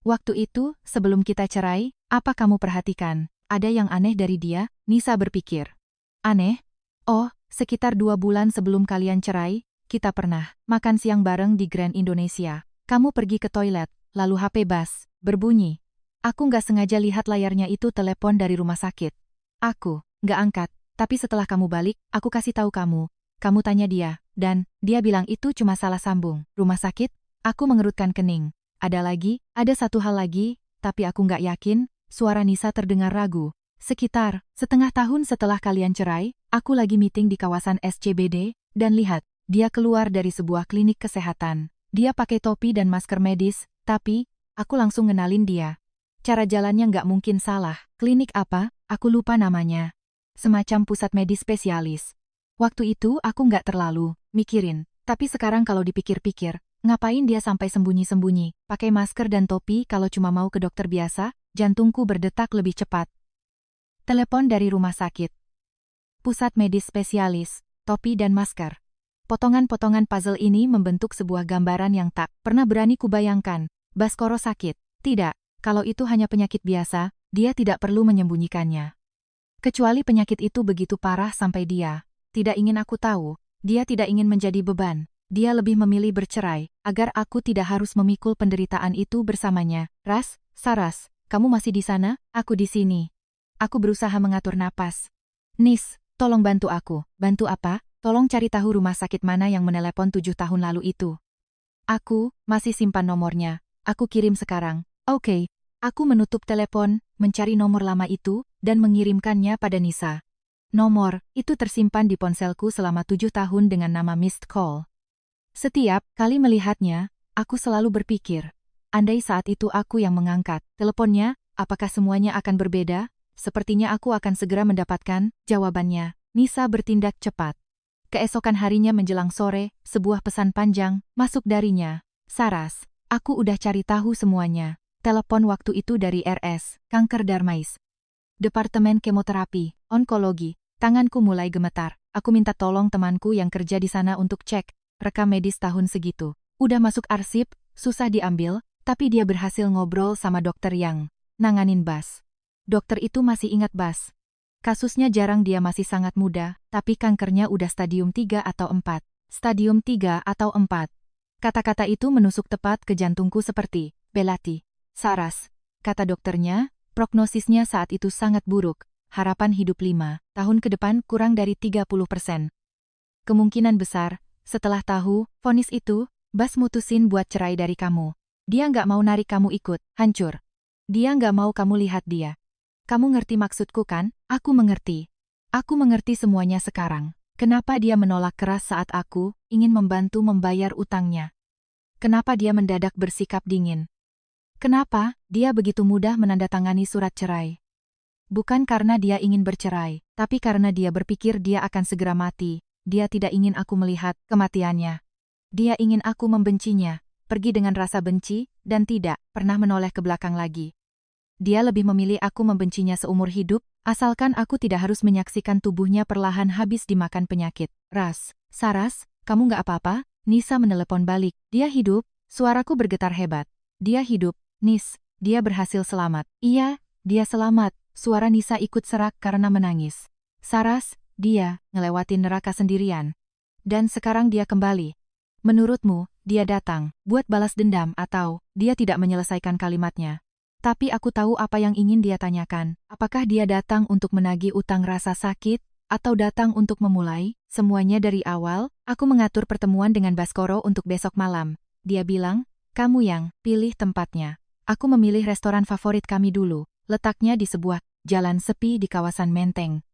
Waktu itu, sebelum kita cerai, apa kamu perhatikan? Ada yang aneh dari dia? Nisa berpikir. Aneh? Oh, sekitar 2 bulan sebelum kalian cerai, kita pernah makan siang bareng di Grand Indonesia. Kamu pergi ke toilet, lalu HP Bas berbunyi. Aku nggak sengaja lihat layarnya itu telepon dari rumah sakit. Aku nggak angkat, tapi setelah kamu balik, aku kasih tahu kamu. Kamu tanya dia, dan dia bilang itu cuma salah sambung. Rumah sakit? Aku mengerutkan kening. Ada satu hal lagi, tapi aku nggak yakin. Suara Nisa terdengar ragu. Sekitar setengah tahun setelah kalian cerai, aku lagi meeting di kawasan SCBD, dan lihat, dia keluar dari sebuah klinik kesehatan. Dia pakai topi dan masker medis, tapi aku langsung ngenalin dia. Cara jalannya nggak mungkin salah. Klinik apa? Aku lupa namanya. Semacam pusat medis spesialis. Waktu itu aku nggak terlalu mikirin, tapi sekarang kalau dipikir-pikir, ngapain dia sampai sembunyi-sembunyi, pakai masker dan topi kalau cuma mau ke dokter biasa? Jantungku berdetak lebih cepat. Telepon dari rumah sakit. Pusat medis spesialis, topi dan masker. Potongan-potongan puzzle ini membentuk sebuah gambaran yang tak pernah berani kubayangkan. Baskoro sakit. Tidak. Kalau itu hanya penyakit biasa, dia tidak perlu menyembunyikannya. Kecuali penyakit itu begitu parah sampai dia tidak ingin aku tahu, dia tidak ingin menjadi beban. Dia lebih memilih bercerai, agar aku tidak harus memikul penderitaan itu bersamanya. Saras, kamu masih di sana? Aku di sini. Aku berusaha mengatur napas. Nis, tolong bantu aku. Bantu apa? Tolong cari tahu rumah sakit mana yang menelepon 7 tahun lalu itu. Aku masih simpan nomornya. Aku kirim sekarang. Oke. Aku menutup telepon, mencari nomor lama itu, dan mengirimkannya pada Nisa. Nomor itu tersimpan di ponselku selama 7 tahun dengan nama missed call. Setiap kali melihatnya, aku selalu berpikir, andai saat itu aku yang mengangkat teleponnya, apakah semuanya akan berbeda? Sepertinya aku akan segera mendapatkan jawabannya. Nisa bertindak cepat. Keesokan harinya menjelang sore, sebuah pesan panjang masuk darinya. Saras, aku udah cari tahu semuanya. Telepon waktu itu dari RS, Kanker Darmais. Departemen Kemoterapi, Onkologi. Tanganku mulai gemetar. Aku minta tolong temanku yang kerja di sana untuk cek rekam medis tahun segitu. Udah masuk arsip, susah diambil, tapi dia berhasil ngobrol sama dokter yang nanganin Bas. Dokter itu masih ingat Bas. Kasusnya jarang, dia masih sangat muda, tapi kankernya udah stadium 3 atau 4. Stadium 3 atau 4. Kata-kata itu menusuk tepat ke jantungku seperti belati. Saras, kata dokternya, prognosisnya saat itu sangat buruk. Harapan hidup 5 tahun ke depan kurang dari 30%. Kemungkinan besar, setelah tahu vonis itu, Bas mutusin buat cerai dari kamu. Dia nggak mau narik kamu ikut, hancur. Dia nggak mau kamu lihat dia. Kamu ngerti maksudku kan? Aku mengerti. Aku mengerti semuanya sekarang. Kenapa dia menolak keras saat aku ingin membantu membayar utangnya? Kenapa dia mendadak bersikap dingin? Kenapa dia begitu mudah menandatangani surat cerai? Bukan karena dia ingin bercerai, tapi karena dia berpikir dia akan segera mati. Dia tidak ingin aku melihat kematiannya. Dia ingin aku membencinya, pergi dengan rasa benci, dan tidak pernah menoleh ke belakang lagi. Dia lebih memilih aku membencinya seumur hidup, asalkan aku tidak harus menyaksikan tubuhnya perlahan habis dimakan penyakit. Saras, kamu nggak apa-apa? Nisa menelepon balik. Dia hidup, suaraku bergetar hebat. Dia hidup, Nis, dia berhasil selamat. Iya, dia selamat. Suara Nisa ikut serak karena menangis. Saras, dia ngelewatin neraka sendirian. Dan sekarang dia kembali. Menurutmu, dia datang buat balas dendam atau dia tidak menyelesaikan kalimatnya? Tapi aku tahu apa yang ingin dia tanyakan. Apakah dia datang untuk menagih utang rasa sakit, atau datang untuk memulai semuanya dari awal? Aku mengatur pertemuan dengan Baskoro untuk besok malam. Dia bilang, kamu yang pilih tempatnya. Aku memilih restoran favorit kami dulu, letaknya di sebuah jalan sepi di kawasan Menteng.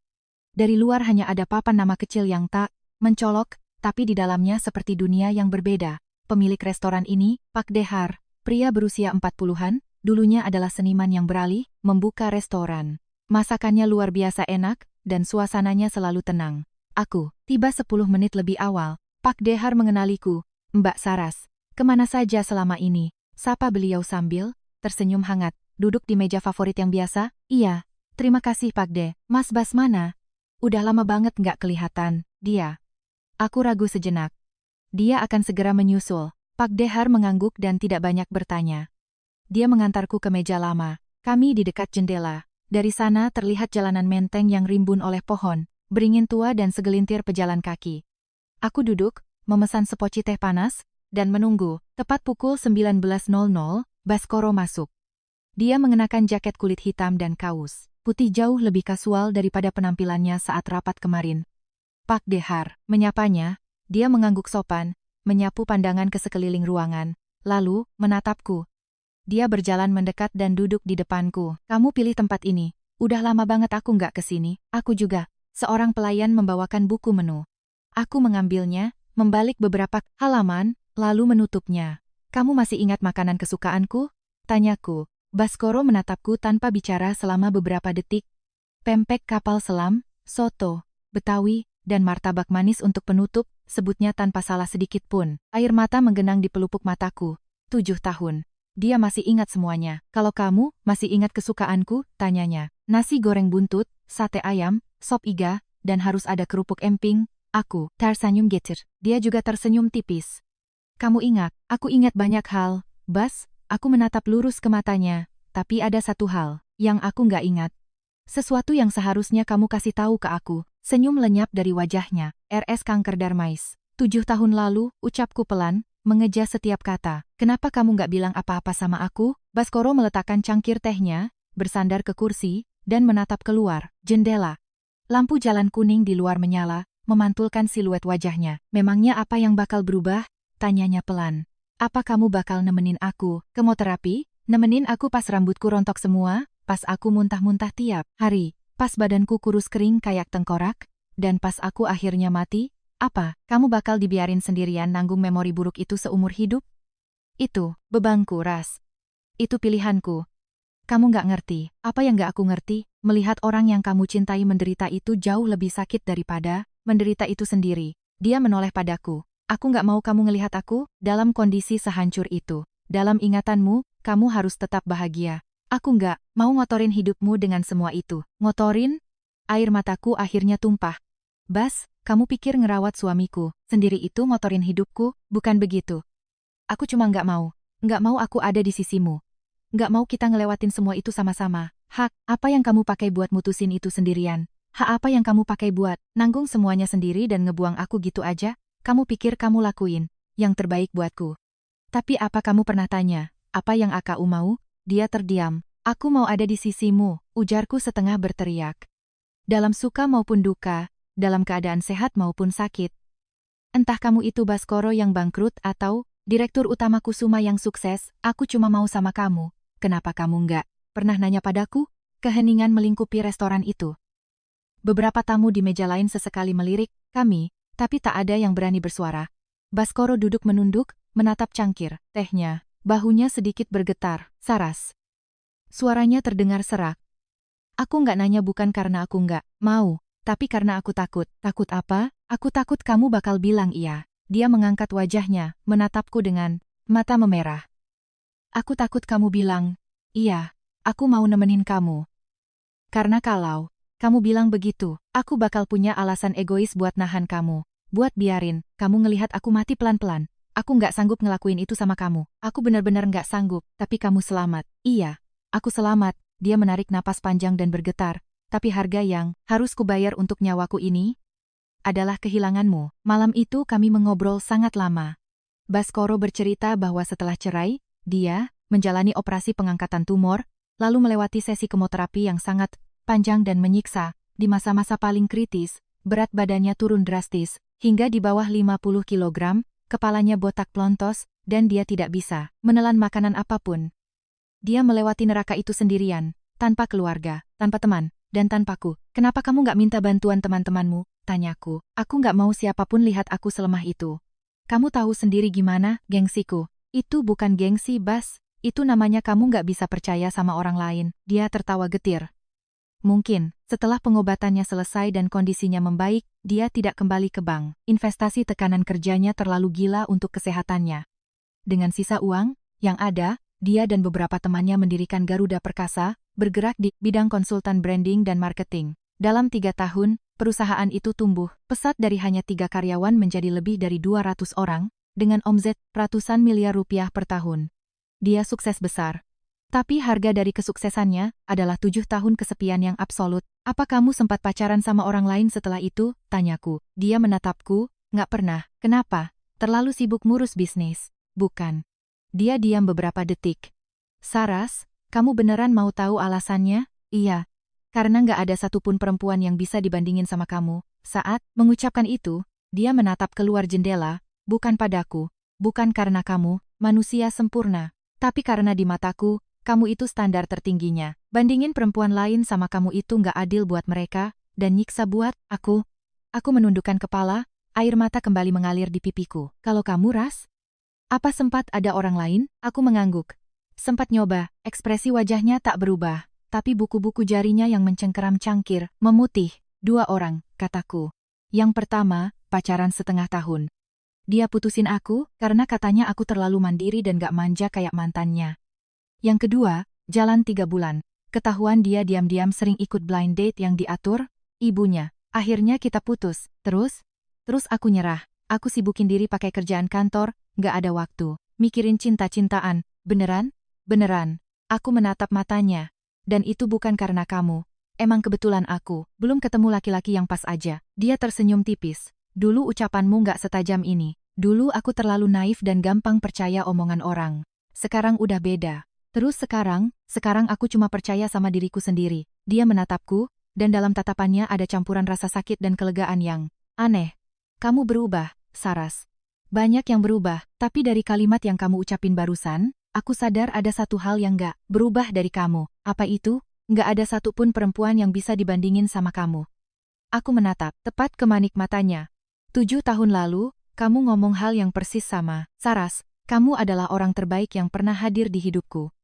Dari luar hanya ada papan nama kecil yang tak mencolok, tapi di dalamnya seperti dunia yang berbeda. Pemilik restoran ini, Pak Dehar, pria berusia 40-an, dulunya adalah seniman yang beralih, membuka restoran. Masakannya luar biasa enak, dan suasananya selalu tenang. Aku tiba 10 menit lebih awal. Pak Dehar mengenaliku. Mbak Saras, kemana saja selama ini? Sapa beliau sambil tersenyum hangat. Duduk di meja favorit yang biasa? Iya. Terima kasih Pak De. Mas Bas mana? Udah lama banget nggak kelihatan. Dia. Aku ragu sejenak. Dia akan segera menyusul. Pak Dehar mengangguk dan tidak banyak bertanya. Dia mengantarku ke meja lama. Kami di dekat jendela. Dari sana terlihat jalanan Menteng yang rimbun oleh pohon, beringin tua dan segelintir pejalan kaki. Aku duduk, memesan sepoci teh panas, dan menunggu. Tepat pukul 19.00, Baskoro masuk. Dia mengenakan jaket kulit hitam dan kaus putih jauh lebih kasual daripada penampilannya saat rapat kemarin. Pak Dehar, menyapanya, dia mengangguk sopan, menyapu pandangan ke sekeliling ruangan, lalu menatapku. Dia berjalan mendekat dan duduk di depanku. Kamu pilih tempat ini. Udah lama banget aku nggak kesini. Aku juga. Seorang pelayan membawakan buku menu. Aku mengambilnya, membalik beberapa halaman, lalu menutupnya. Kamu masih ingat makanan kesukaanku? Tanyaku. Baskoro menatapku tanpa bicara selama beberapa detik. Pempek kapal selam, soto, Betawi, dan martabak manis untuk penutup, sebutnya tanpa salah sedikit pun. Air mata menggenang di pelupuk mataku. 7 tahun. Dia masih ingat semuanya. Kalau kamu masih ingat kesukaanku, tanyanya. Nasi goreng buntut, sate ayam, sop iga, dan harus ada kerupuk emping. Aku tersenyum getir. Dia juga tersenyum tipis. Kamu ingat, aku ingat banyak hal, Bas. Aku menatap lurus ke matanya, tapi ada satu hal yang aku nggak ingat. Sesuatu yang seharusnya kamu kasih tahu ke aku. Senyum lenyap dari wajahnya. RS Kanker Darmais. 7 tahun lalu, ucapku pelan, mengeja setiap kata. Kenapa kamu nggak bilang apa-apa sama aku? Baskoro meletakkan cangkir tehnya, bersandar ke kursi, dan menatap keluar jendela. Lampu jalan kuning di luar menyala, memantulkan siluet wajahnya. Memangnya apa yang bakal berubah? Tanyanya pelan. Apa kamu bakal nemenin aku, kemoterapi? Nemenin aku pas rambutku rontok semua, pas aku muntah-muntah tiap hari, pas badanku kurus kering kayak tengkorak, dan pas aku akhirnya mati? Apa, kamu bakal dibiarin sendirian nanggung memori buruk itu seumur hidup? Itu, bebanku, Ras. Itu pilihanku. Kamu nggak ngerti, apa yang nggak aku ngerti? Melihat orang yang kamu cintai menderita itu jauh lebih sakit daripada menderita itu sendiri. Dia menoleh padaku. Aku nggak mau kamu ngelihat aku dalam kondisi sehancur itu. Dalam ingatanmu, kamu harus tetap bahagia. Aku nggak mau ngotorin hidupmu dengan semua itu. Ngotorin? Air mataku akhirnya tumpah. Bas, kamu pikir ngerawat suamiku sendiri itu ngotorin hidupku? Bukan begitu. Aku cuma nggak mau. Nggak mau aku ada di sisimu. Nggak mau kita ngelewatin semua itu sama-sama. Hak, apa yang kamu pakai buat mutusin itu sendirian? Hak apa yang kamu pakai buat nanggung semuanya sendiri dan ngebuang aku gitu aja? Kamu pikir kamu lakuin yang terbaik buatku. Tapi apa kamu pernah tanya, apa yang AKU mau? Dia terdiam. Aku mau ada di sisimu, ujarku setengah berteriak. Dalam suka maupun duka, dalam keadaan sehat maupun sakit. Entah kamu itu Baskoro yang bangkrut atau direktur utama Kusuma yang sukses, aku cuma mau sama kamu. Kenapa kamu nggak pernah nanya padaku? Keheningan melingkupi restoran itu. Beberapa tamu di meja lain sesekali melirik kami, tapi tak ada yang berani bersuara. Baskoro duduk menunduk, menatap cangkir tehnya. Bahunya sedikit bergetar. Saras. Suaranya terdengar serak. Aku nggak nanya bukan karena aku nggak mau, tapi karena aku takut. Takut apa? Aku takut kamu bakal bilang iya. Dia mengangkat wajahnya, menatapku dengan mata memerah. Aku takut kamu bilang, iya, aku mau nemenin kamu. Karena kalau kamu bilang begitu, aku bakal punya alasan egois buat nahan kamu. Buat biarin kamu ngelihat aku mati pelan-pelan. Aku nggak sanggup ngelakuin itu sama kamu. Aku benar-benar nggak sanggup, tapi kamu selamat. Iya, aku selamat. Dia menarik napas panjang dan bergetar. Tapi harga yang harus kubayar untuk nyawaku ini adalah kehilanganmu. Malam itu kami mengobrol sangat lama. Baskoro bercerita bahwa setelah cerai, dia menjalani operasi pengangkatan tumor, lalu melewati sesi kemoterapi yang sangat panjang dan menyiksa. Di masa-masa paling kritis, berat badannya turun drastis, hingga di bawah 50 kg, kepalanya botak plontos, dan dia tidak bisa menelan makanan apapun. Dia melewati neraka itu sendirian, tanpa keluarga, tanpa teman, dan tanpaku. Kenapa kamu nggak minta bantuan teman-temanmu? Tanyaku. Aku nggak mau siapapun lihat aku selemah itu. Kamu tahu sendiri gimana, gengsiku. Itu bukan gengsi, Bas. Itu namanya kamu nggak bisa percaya sama orang lain. Dia tertawa getir. Mungkin, setelah pengobatannya selesai dan kondisinya membaik, dia tidak kembali ke bank. Investasi tekanan kerjanya terlalu gila untuk kesehatannya. Dengan sisa uang yang ada, dia dan beberapa temannya mendirikan Garuda Perkasa, bergerak di bidang konsultan branding dan marketing. Dalam 3 tahun, perusahaan itu tumbuh pesat dari hanya 3 karyawan menjadi lebih dari 200 orang, dengan omzet ratusan miliar rupiah per tahun. Dia sukses besar. Tapi harga dari kesuksesannya adalah 7 tahun kesepian yang absolut. Apa kamu sempat pacaran sama orang lain setelah itu? Tanyaku. Dia menatapku. Nggak pernah. Kenapa? Terlalu sibuk ngurus bisnis. Bukan. Dia diam beberapa detik. Saras, kamu beneran mau tahu alasannya? Iya. Karena nggak ada satupun perempuan yang bisa dibandingin sama kamu. Saat mengucapkan itu, dia menatap keluar jendela, bukan padaku, bukan karena kamu, manusia sempurna, tapi karena di mataku, kamu itu standar tertingginya. Bandingin perempuan lain sama kamu itu nggak adil buat mereka, dan nyiksa buat aku. Aku menundukkan kepala, air mata kembali mengalir di pipiku. Kalau kamu, Ras? Apa sempat ada orang lain? Aku mengangguk. Sempat nyoba, ekspresi wajahnya tak berubah. Tapi buku-buku jarinya yang mencengkeram cangkir, memutih. 2 orang, kataku. Yang pertama, pacaran setengah tahun. Dia putusin aku, karena katanya aku terlalu mandiri dan gak manja kayak mantannya. Yang kedua, jalan 3 bulan. Ketahuan dia diam-diam sering ikut blind date yang diatur ibunya. Akhirnya kita putus. Terus aku nyerah. Aku sibukin diri pakai kerjaan kantor, gak ada waktu. Mikirin cinta-cintaan. Beneran? Beneran. Aku menatap matanya. Dan itu bukan karena kamu. Emang kebetulan aku belum ketemu laki-laki yang pas aja. Dia tersenyum tipis. Dulu ucapanmu gak setajam ini. Dulu aku terlalu naif dan gampang percaya omongan orang. Sekarang udah beda. Terus sekarang aku cuma percaya sama diriku sendiri. Dia menatapku, dan dalam tatapannya ada campuran rasa sakit dan kelegaan yang aneh. Kamu berubah, Saras. Banyak yang berubah, tapi dari kalimat yang kamu ucapin barusan, aku sadar ada satu hal yang gak berubah dari kamu. Apa itu? Gak ada satupun perempuan yang bisa dibandingin sama kamu. Aku menatap, tepat ke manik matanya. 7 tahun lalu, kamu ngomong hal yang persis sama. Saras, kamu adalah orang terbaik yang pernah hadir di hidupku.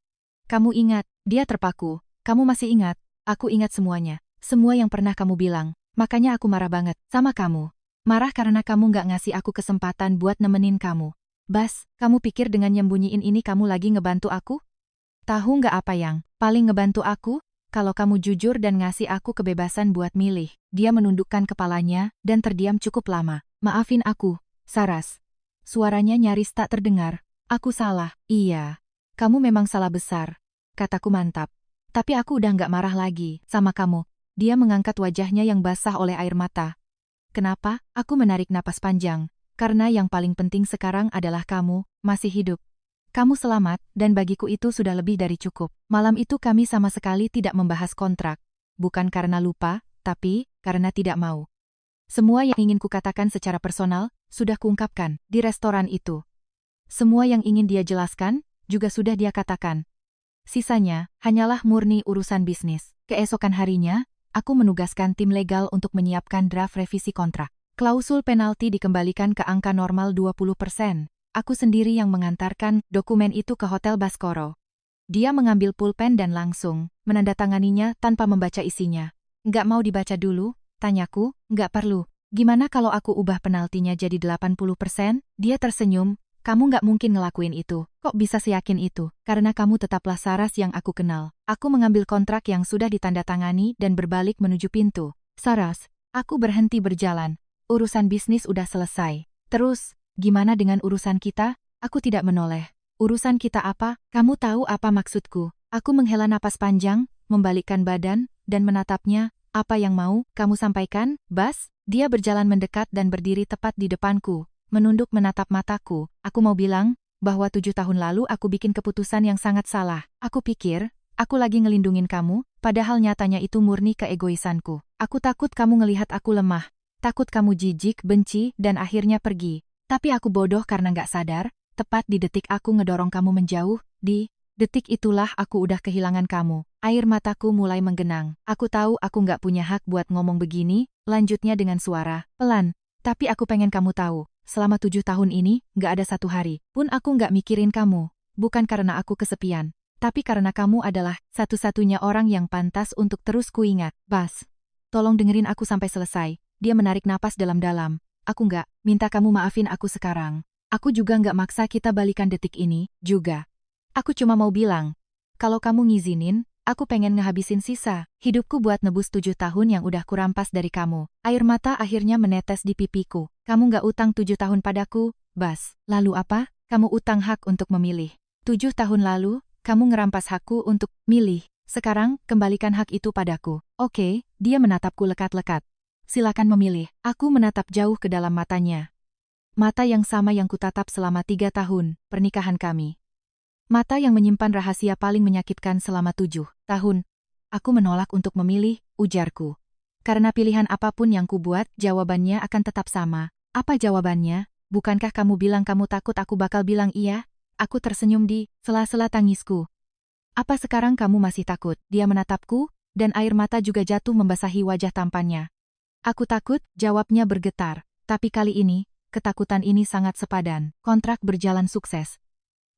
Kamu ingat, dia terpaku. Kamu masih ingat, aku ingat semuanya. Semua yang pernah kamu bilang. Makanya aku marah banget sama kamu. Marah karena kamu gak ngasih aku kesempatan buat nemenin kamu. Bas, kamu pikir dengan nyembunyiin ini kamu lagi ngebantu aku? Tahu nggak apa yang paling ngebantu aku? Kalau kamu jujur dan ngasih aku kebebasan buat milih. Dia menundukkan kepalanya dan terdiam cukup lama. Maafin aku, Saras. Suaranya nyaris tak terdengar. Aku salah. Iya. Kamu memang salah besar. Kataku mantap. Tapi aku udah nggak marah lagi sama kamu. Dia mengangkat wajahnya yang basah oleh air mata. Kenapa? Aku menarik napas panjang. Karena yang paling penting sekarang adalah kamu masih hidup. Kamu selamat, dan bagiku itu sudah lebih dari cukup. Malam itu kami sama sekali tidak membahas kontrak. Bukan karena lupa, tapi karena tidak mau. Semua yang ingin kukatakan secara personal, sudah kuungkapkan di restoran itu. Semua yang ingin dia jelaskan, juga sudah dia katakan. Sisanya, hanyalah murni urusan bisnis. Keesokan harinya, aku menugaskan tim legal untuk menyiapkan draft revisi kontrak. Klausul penalti dikembalikan ke angka normal 20%. Aku sendiri yang mengantarkan dokumen itu ke Hotel Baskoro. Dia mengambil pulpen dan langsung menandatanganinya tanpa membaca isinya. Nggak mau dibaca dulu? Tanyaku. Nggak perlu. Gimana kalau aku ubah penaltinya jadi 80%? Dia tersenyum. Kamu nggak mungkin ngelakuin itu. Kok bisa seyakin itu? Karena kamu tetaplah Saras yang aku kenal. Aku mengambil kontrak yang sudah ditandatangani dan berbalik menuju pintu. Saras, aku berhenti berjalan. Urusan bisnis udah selesai. Terus, gimana dengan urusan kita? Aku tidak menoleh. Urusan kita apa? Kamu tahu apa maksudku? Aku menghela napas panjang, membalikkan badan, dan menatapnya. Apa yang mau kamu sampaikan, Bas? Dia berjalan mendekat dan berdiri tepat di depanku, menunduk menatap mataku. Aku mau bilang, bahwa 7 tahun lalu aku bikin keputusan yang sangat salah. Aku pikir, aku lagi ngelindungin kamu, padahal nyatanya itu murni keegoisanku. Aku takut kamu ngelihat aku lemah. Takut kamu jijik, benci, dan akhirnya pergi. Tapi aku bodoh karena nggak sadar, tepat di detik aku ngedorong kamu menjauh, Detik itulah aku udah kehilangan kamu. Air mataku mulai menggenang. Aku tahu aku nggak punya hak buat ngomong begini, lanjutnya dengan suara pelan. Tapi aku pengen kamu tahu, selama 7 tahun ini, nggak ada satu hari pun aku nggak mikirin kamu. Bukan karena aku kesepian, tapi karena kamu adalah satu-satunya orang yang pantas untuk terus kuingat. Bas, tolong dengerin aku sampai selesai. Dia menarik napas dalam-dalam. Aku nggak minta kamu maafin aku sekarang. Aku juga nggak maksa kita balikan detik ini, juga. Aku cuma mau bilang, kalau kamu ngizinin, aku pengen ngehabisin sisa hidupku buat nebus 7 tahun yang udah kurampas dari kamu. Air mata akhirnya menetes di pipiku. Kamu nggak utang 7 tahun padaku, Bas. Lalu apa? Kamu utang hak untuk memilih. 7 tahun lalu, kamu ngerampas hakku untuk milih. Sekarang, kembalikan hak itu padaku. Oke, dia menatapku lekat-lekat. Silakan memilih. Aku menatap jauh ke dalam matanya. Mata yang sama yang kutatap selama 3 tahun, pernikahan kami. Mata yang menyimpan rahasia paling menyakitkan selama 7 tahun. Aku menolak untuk memilih, ujarku. Karena pilihan apapun yang kubuat, jawabannya akan tetap sama. Apa jawabannya? Bukankah kamu bilang kamu takut aku bakal bilang iya? Aku tersenyum di sela-sela tangisku. Apa sekarang kamu masih takut? Dia menatapku, dan air mata juga jatuh membasahi wajah tampannya. Aku takut, jawabnya bergetar. Tapi kali ini, ketakutan ini sangat sepadan. Kontrak berjalan sukses.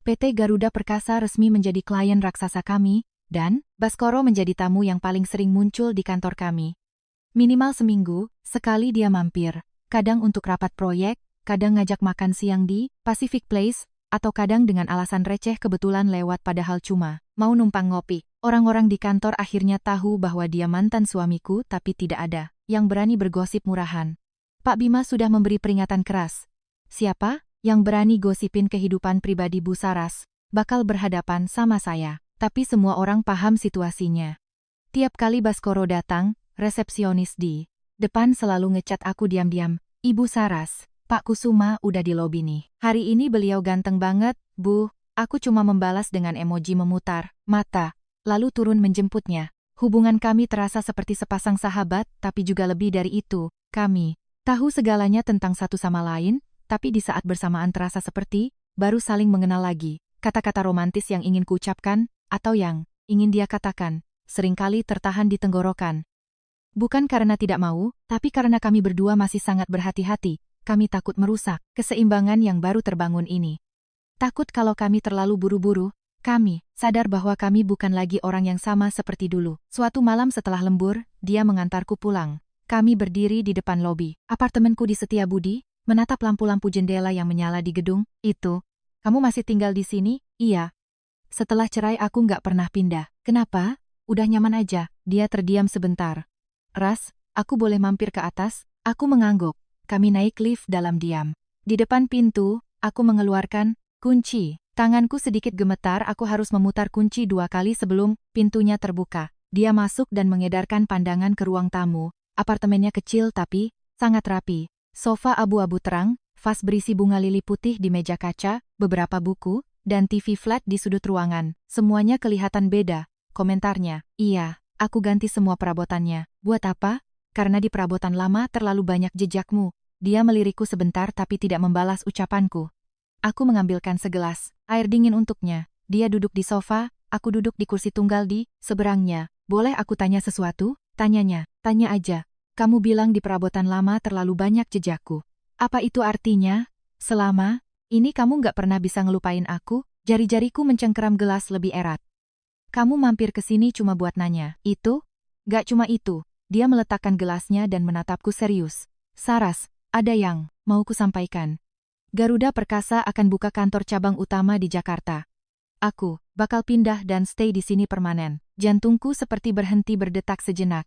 PT Garuda Perkasa resmi menjadi klien raksasa kami, dan Baskoro menjadi tamu yang paling sering muncul di kantor kami. Minimal seminggu, sekali dia mampir. Kadang untuk rapat proyek, kadang ngajak makan siang di Pacific Place, atau kadang dengan alasan receh kebetulan lewat padahal cuma mau numpang ngopi. Orang-orang di kantor akhirnya tahu bahwa dia mantan suamiku tapi tidak ada yang berani bergosip murahan. Pak Bima sudah memberi peringatan keras. Siapa yang berani gosipin kehidupan pribadi Bu Saras, bakal berhadapan sama saya. Tapi semua orang paham situasinya. Tiap kali Baskoro datang, resepsionis di depan selalu ngecat aku diam-diam. Ibu Saras, Pak Kusuma udah di lobi nih. Hari ini beliau ganteng banget, Bu. Aku cuma membalas dengan emoji memutar mata, lalu turun menjemputnya. Hubungan kami terasa seperti sepasang sahabat, tapi juga lebih dari itu. Kami tahu segalanya tentang satu sama lain, tapi di saat bersamaan terasa seperti baru saling mengenal lagi. Kata-kata romantis yang ingin kuucapkan, atau yang ingin dia katakan, seringkali tertahan di tenggorokan. Bukan karena tidak mau, tapi karena kami berdua masih sangat berhati-hati. Kami takut merusak keseimbangan yang baru terbangun ini. Takut kalau kami terlalu buru-buru. Kami sadar bahwa kami bukan lagi orang yang sama seperti dulu. Suatu malam setelah lembur, dia mengantarku pulang. Kami berdiri di depan lobi apartemenku di Setiabudi, menatap lampu-lampu jendela yang menyala di gedung itu. Kamu masih tinggal di sini? Iya. Setelah cerai aku nggak pernah pindah. Kenapa? Udah nyaman aja. Dia terdiam sebentar. Ras, aku boleh mampir ke atas? Aku mengangguk. Kami naik lift dalam diam. Di depan pintu, aku mengeluarkan kunci. Tanganku sedikit gemetar, aku harus memutar kunci 2 kali sebelum pintunya terbuka. Dia masuk dan mengedarkan pandangan ke ruang tamu. Apartemennya kecil tapi sangat rapi. Sofa abu-abu terang, vas berisi bunga lili putih di meja kaca, beberapa buku, dan TV flat di sudut ruangan. Semuanya kelihatan beda. Komentarnya, iya, aku ganti semua perabotannya. Buat apa? Karena di perabotan lama terlalu banyak jejakmu. Dia melirikku sebentar tapi tidak membalas ucapanku. Aku mengambilkan segelas air dingin untuknya. Dia duduk di sofa, aku duduk di kursi tunggal di seberangnya. Boleh aku tanya sesuatu? Tanyanya, tanya aja. Kamu bilang di perabotan lama terlalu banyak jejakku. Apa itu artinya? Selama ini kamu nggak pernah bisa ngelupain aku? Jari-jariku mencengkeram gelas lebih erat. Kamu mampir ke sini cuma buat nanya. Itu? Gak cuma itu. Dia meletakkan gelasnya dan menatapku serius. Saras, ada yang mau kusampaikan. Garuda Perkasa akan buka kantor cabang utama di Jakarta. Aku bakal pindah dan stay di sini permanen. Jantungku seperti berhenti berdetak sejenak.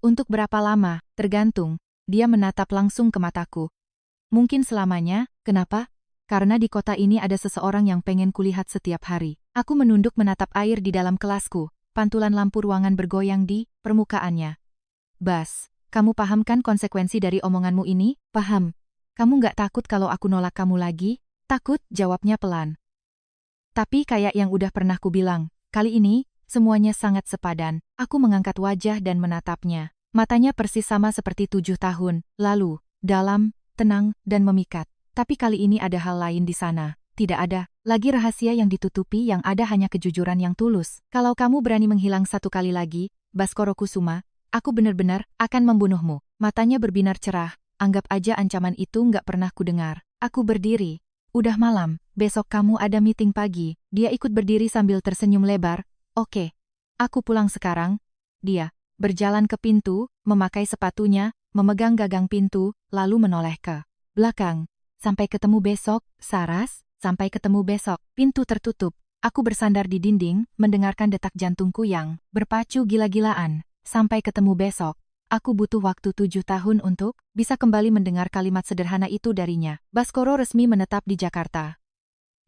Untuk berapa lama? Tergantung. Dia menatap langsung ke mataku. Mungkin selamanya. Kenapa? Karena di kota ini ada seseorang yang pengen kulihat setiap hari. Aku menunduk menatap air di dalam kelasku. Pantulan lampu ruangan bergoyang di permukaannya. Bas, kamu paham kan konsekuensi dari omonganmu ini? Paham. Kamu nggak takut kalau aku nolak kamu lagi? Takut, jawabnya pelan. Tapi kayak yang udah pernah ku bilang, kali ini, semuanya sangat sepadan. Aku mengangkat wajah dan menatapnya. Matanya persis sama seperti 7 tahun lalu. Dalam, tenang, dan memikat. Tapi kali ini ada hal lain di sana. Tidak ada lagi rahasia yang ditutupi, yang ada hanya kejujuran yang tulus. Kalau kamu berani menghilang satu kali lagi, Baskoro Kusuma, aku benar-benar akan membunuhmu. Matanya berbinar cerah, anggap aja ancaman itu nggak pernah kudengar. Aku berdiri. Udah malam, besok kamu ada meeting pagi. Dia ikut berdiri sambil tersenyum lebar. Oke. Aku pulang sekarang. Dia berjalan ke pintu, memakai sepatunya, memegang gagang pintu, lalu menoleh ke belakang. Sampai ketemu besok, Saras. Sampai ketemu besok. Pintu tertutup. Aku bersandar di dinding, mendengarkan detak jantungku yang berpacu gila-gilaan. Sampai ketemu besok. Aku butuh waktu 7 tahun untuk bisa kembali mendengar kalimat sederhana itu darinya. Baskoro resmi menetap di Jakarta.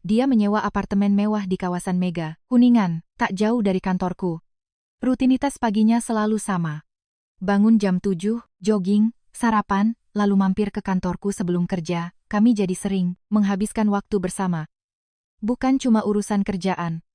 Dia menyewa apartemen mewah di kawasan Mega, Kuningan, tak jauh dari kantorku. Rutinitas paginya selalu sama. Bangun jam 7, jogging, sarapan, lalu mampir ke kantorku sebelum kerja. Kami jadi sering menghabiskan waktu bersama. Bukan cuma urusan kerjaan.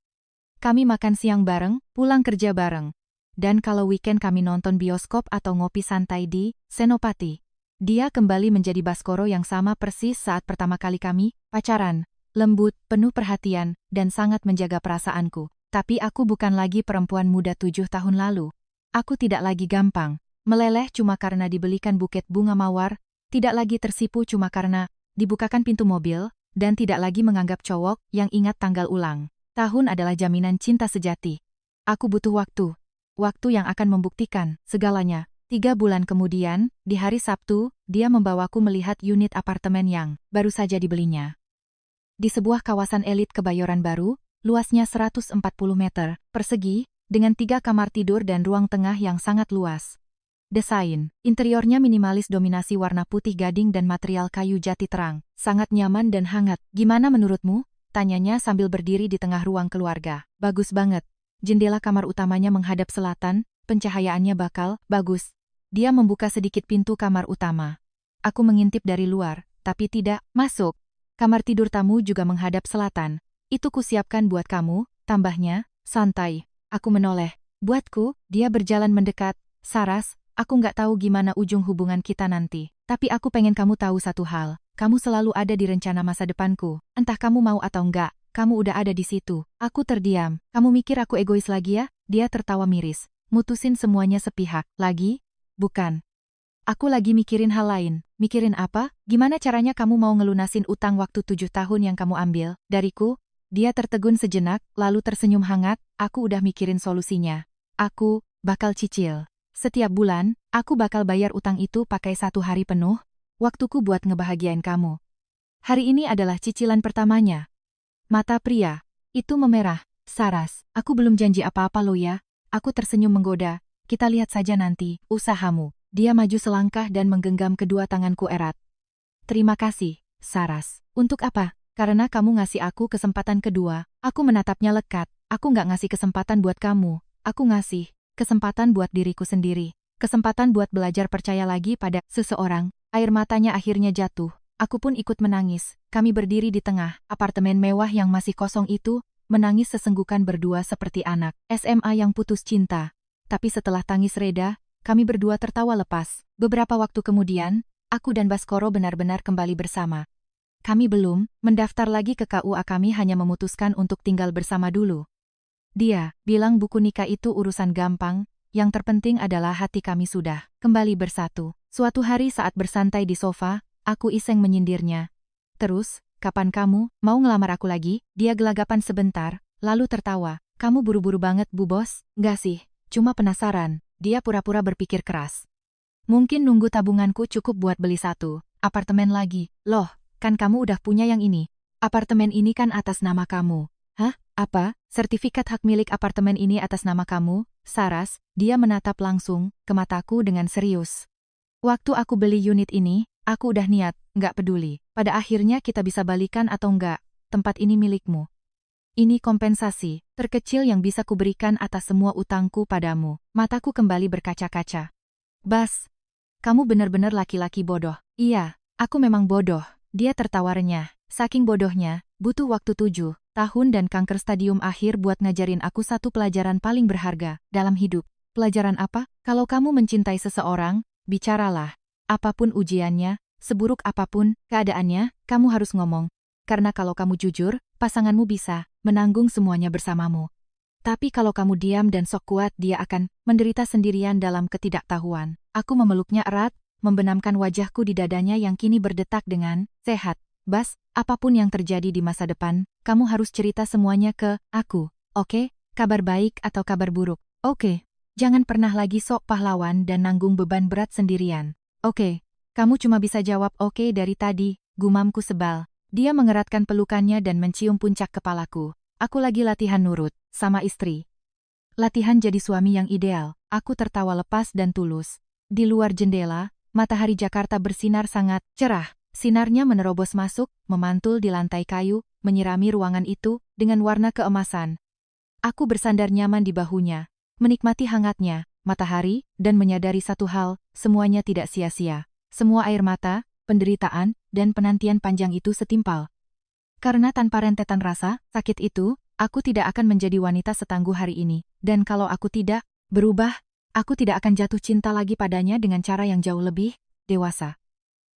Kami makan siang bareng, pulang kerja bareng. Dan kalau weekend kami nonton bioskop atau ngopi santai di Senopati. Dia kembali menjadi Baskoro yang sama persis saat pertama kali kami pacaran. Lembut, penuh perhatian, dan sangat menjaga perasaanku. Tapi aku bukan lagi perempuan muda 7 tahun lalu. Aku tidak lagi gampang meleleh cuma karena dibelikan buket bunga mawar, tidak lagi tersipu cuma karena dibukakan pintu mobil, dan tidak lagi menganggap cowok yang ingat tanggal ulang tahun adalah jaminan cinta sejati. Aku butuh waktu. Waktu yang akan membuktikan segalanya. 3 bulan kemudian, di hari Sabtu, dia membawaku melihat unit apartemen yang baru saja dibelinya. Di sebuah kawasan elit Kebayoran Baru, luasnya 140 meter persegi, dengan 3 kamar tidur dan ruang tengah yang sangat luas. Desain interiornya minimalis, dominasi warna putih gading dan material kayu jati terang. Sangat nyaman dan hangat. Gimana menurutmu? Tanyanya sambil berdiri di tengah ruang keluarga. Bagus banget. Jendela kamar utamanya menghadap selatan, pencahayaannya bakal bagus. Dia membuka sedikit pintu kamar utama. Aku mengintip dari luar, tapi tidak masuk. Kamar tidur tamu juga menghadap selatan. Itu kusiapkan buat kamu, tambahnya, santai. Aku menoleh. Buatku, dia berjalan mendekat. Saras, aku nggak tahu gimana ujung hubungan kita nanti. Tapi aku pengen kamu tahu satu hal. Kamu selalu ada di rencana masa depanku. Entah kamu mau atau enggak, kamu udah ada di situ. Aku terdiam. Kamu mikir aku egois lagi ya? Dia tertawa miris. Mutusin semuanya sepihak. Lagi? Bukan. Aku lagi mikirin hal lain. Mikirin apa? Gimana caranya kamu mau ngelunasin utang waktu 7 tahun yang kamu ambil dariku? Dia tertegun sejenak, lalu tersenyum hangat. Aku udah mikirin solusinya. Aku bakal cicil. Setiap bulan, aku bakal bayar utang itu pakai 1 hari penuh. Waktuku buat ngebahagiain kamu. Hari ini adalah cicilan pertamanya. Mata pria itu memerah. Saras, aku belum janji apa-apa lo ya. Aku tersenyum menggoda. Kita lihat saja nanti, usahamu. Dia maju selangkah dan menggenggam kedua tanganku erat. Terima kasih, Saras. Untuk apa? Karena kamu ngasih aku kesempatan kedua. Aku menatapnya lekat. Aku nggak ngasih kesempatan buat kamu. Aku ngasih kesempatan buat diriku sendiri. Kesempatan buat belajar percaya lagi pada seseorang. Air matanya akhirnya jatuh. Aku pun ikut menangis. Kami berdiri di tengah apartemen mewah yang masih kosong itu, menangis sesenggukan berdua seperti anak SMA yang putus cinta. Tapi setelah tangis reda, kami berdua tertawa lepas. Beberapa waktu kemudian, aku dan Baskoro benar-benar kembali bersama. Kami belum mendaftar lagi ke KUA, kami hanya memutuskan untuk tinggal bersama dulu. Dia bilang buku nikah itu urusan gampang, yang terpenting adalah hati kami sudah kembali bersatu. Suatu hari saat bersantai di sofa, aku iseng menyindirnya. Terus, kapan kamu mau ngelamar aku lagi? Dia gelagapan sebentar, lalu tertawa. Kamu buru-buru banget, Bu Bos. Nggak sih, cuma penasaran. Dia pura-pura berpikir keras. Mungkin nunggu tabunganku cukup buat beli 1 apartemen lagi. Loh, kan kamu udah punya yang ini. Apartemen ini kan atas nama kamu. Hah? Apa? Sertifikat hak milik apartemen ini atas nama kamu? Saras, dia menatap langsung ke mataku dengan serius. Waktu aku beli unit ini, aku udah niat, nggak peduli. Pada akhirnya kita bisa balikan atau enggak, tempat ini milikmu. Ini kompensasi terkecil yang bisa kuberikan atas semua utangku padamu. Mataku kembali berkaca-kaca. Bas, kamu benar-benar laki-laki bodoh. Iya, aku memang bodoh. Dia tertawa renyah. Saking bodohnya, butuh waktu 7 tahun dan kanker stadium akhir buat ngajarin aku 1 pelajaran paling berharga dalam hidup. Pelajaran apa? Kalau kamu mencintai seseorang, bicaralah. Apapun ujiannya, seburuk apapun keadaannya, kamu harus ngomong. karena kalau kamu jujur, pasanganmu bisa menanggung semuanya bersamamu. Tapi kalau kamu diam dan sok kuat, dia akan menderita sendirian dalam ketidaktahuan. Aku memeluknya erat, membenamkan wajahku di dadanya yang kini berdetak dengan sehat. Bas, apapun yang terjadi di masa depan, kamu harus cerita semuanya ke aku, oke? Kabar baik atau kabar buruk, oke? Jangan pernah lagi sok pahlawan dan nanggung beban berat sendirian. Oke, kamu cuma bisa jawab oke dari tadi, gumamku sebal. Dia mengeratkan pelukannya dan mencium puncak kepalaku. Aku lagi latihan nurut, sama istri. Latihan jadi suami yang ideal. Aku tertawa lepas dan tulus. Di luar jendela, matahari Jakarta bersinar sangat cerah. Sinarnya menerobos masuk, memantul di lantai kayu, menyirami ruangan itu dengan warna keemasan. Aku bersandar nyaman di bahunya, menikmati hangatnya matahari, dan menyadari satu hal, semuanya tidak sia-sia. Semua air mata, penderitaan, dan penantian panjang itu setimpal. Karena tanpa rentetan rasa, sakit itu, aku tidak akan menjadi wanita setangguh hari ini. Dan kalau aku tidak berubah, aku tidak akan jatuh cinta lagi padanya dengan cara yang jauh lebih dewasa.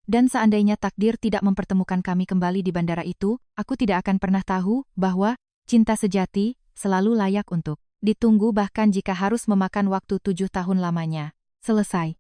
Dan seandainya takdir tidak mempertemukan kami kembali di bandara itu, aku tidak akan pernah tahu bahwa cinta sejati selalu layak untuk ditunggu bahkan jika harus memakan waktu 7 tahun lamanya. Selesai.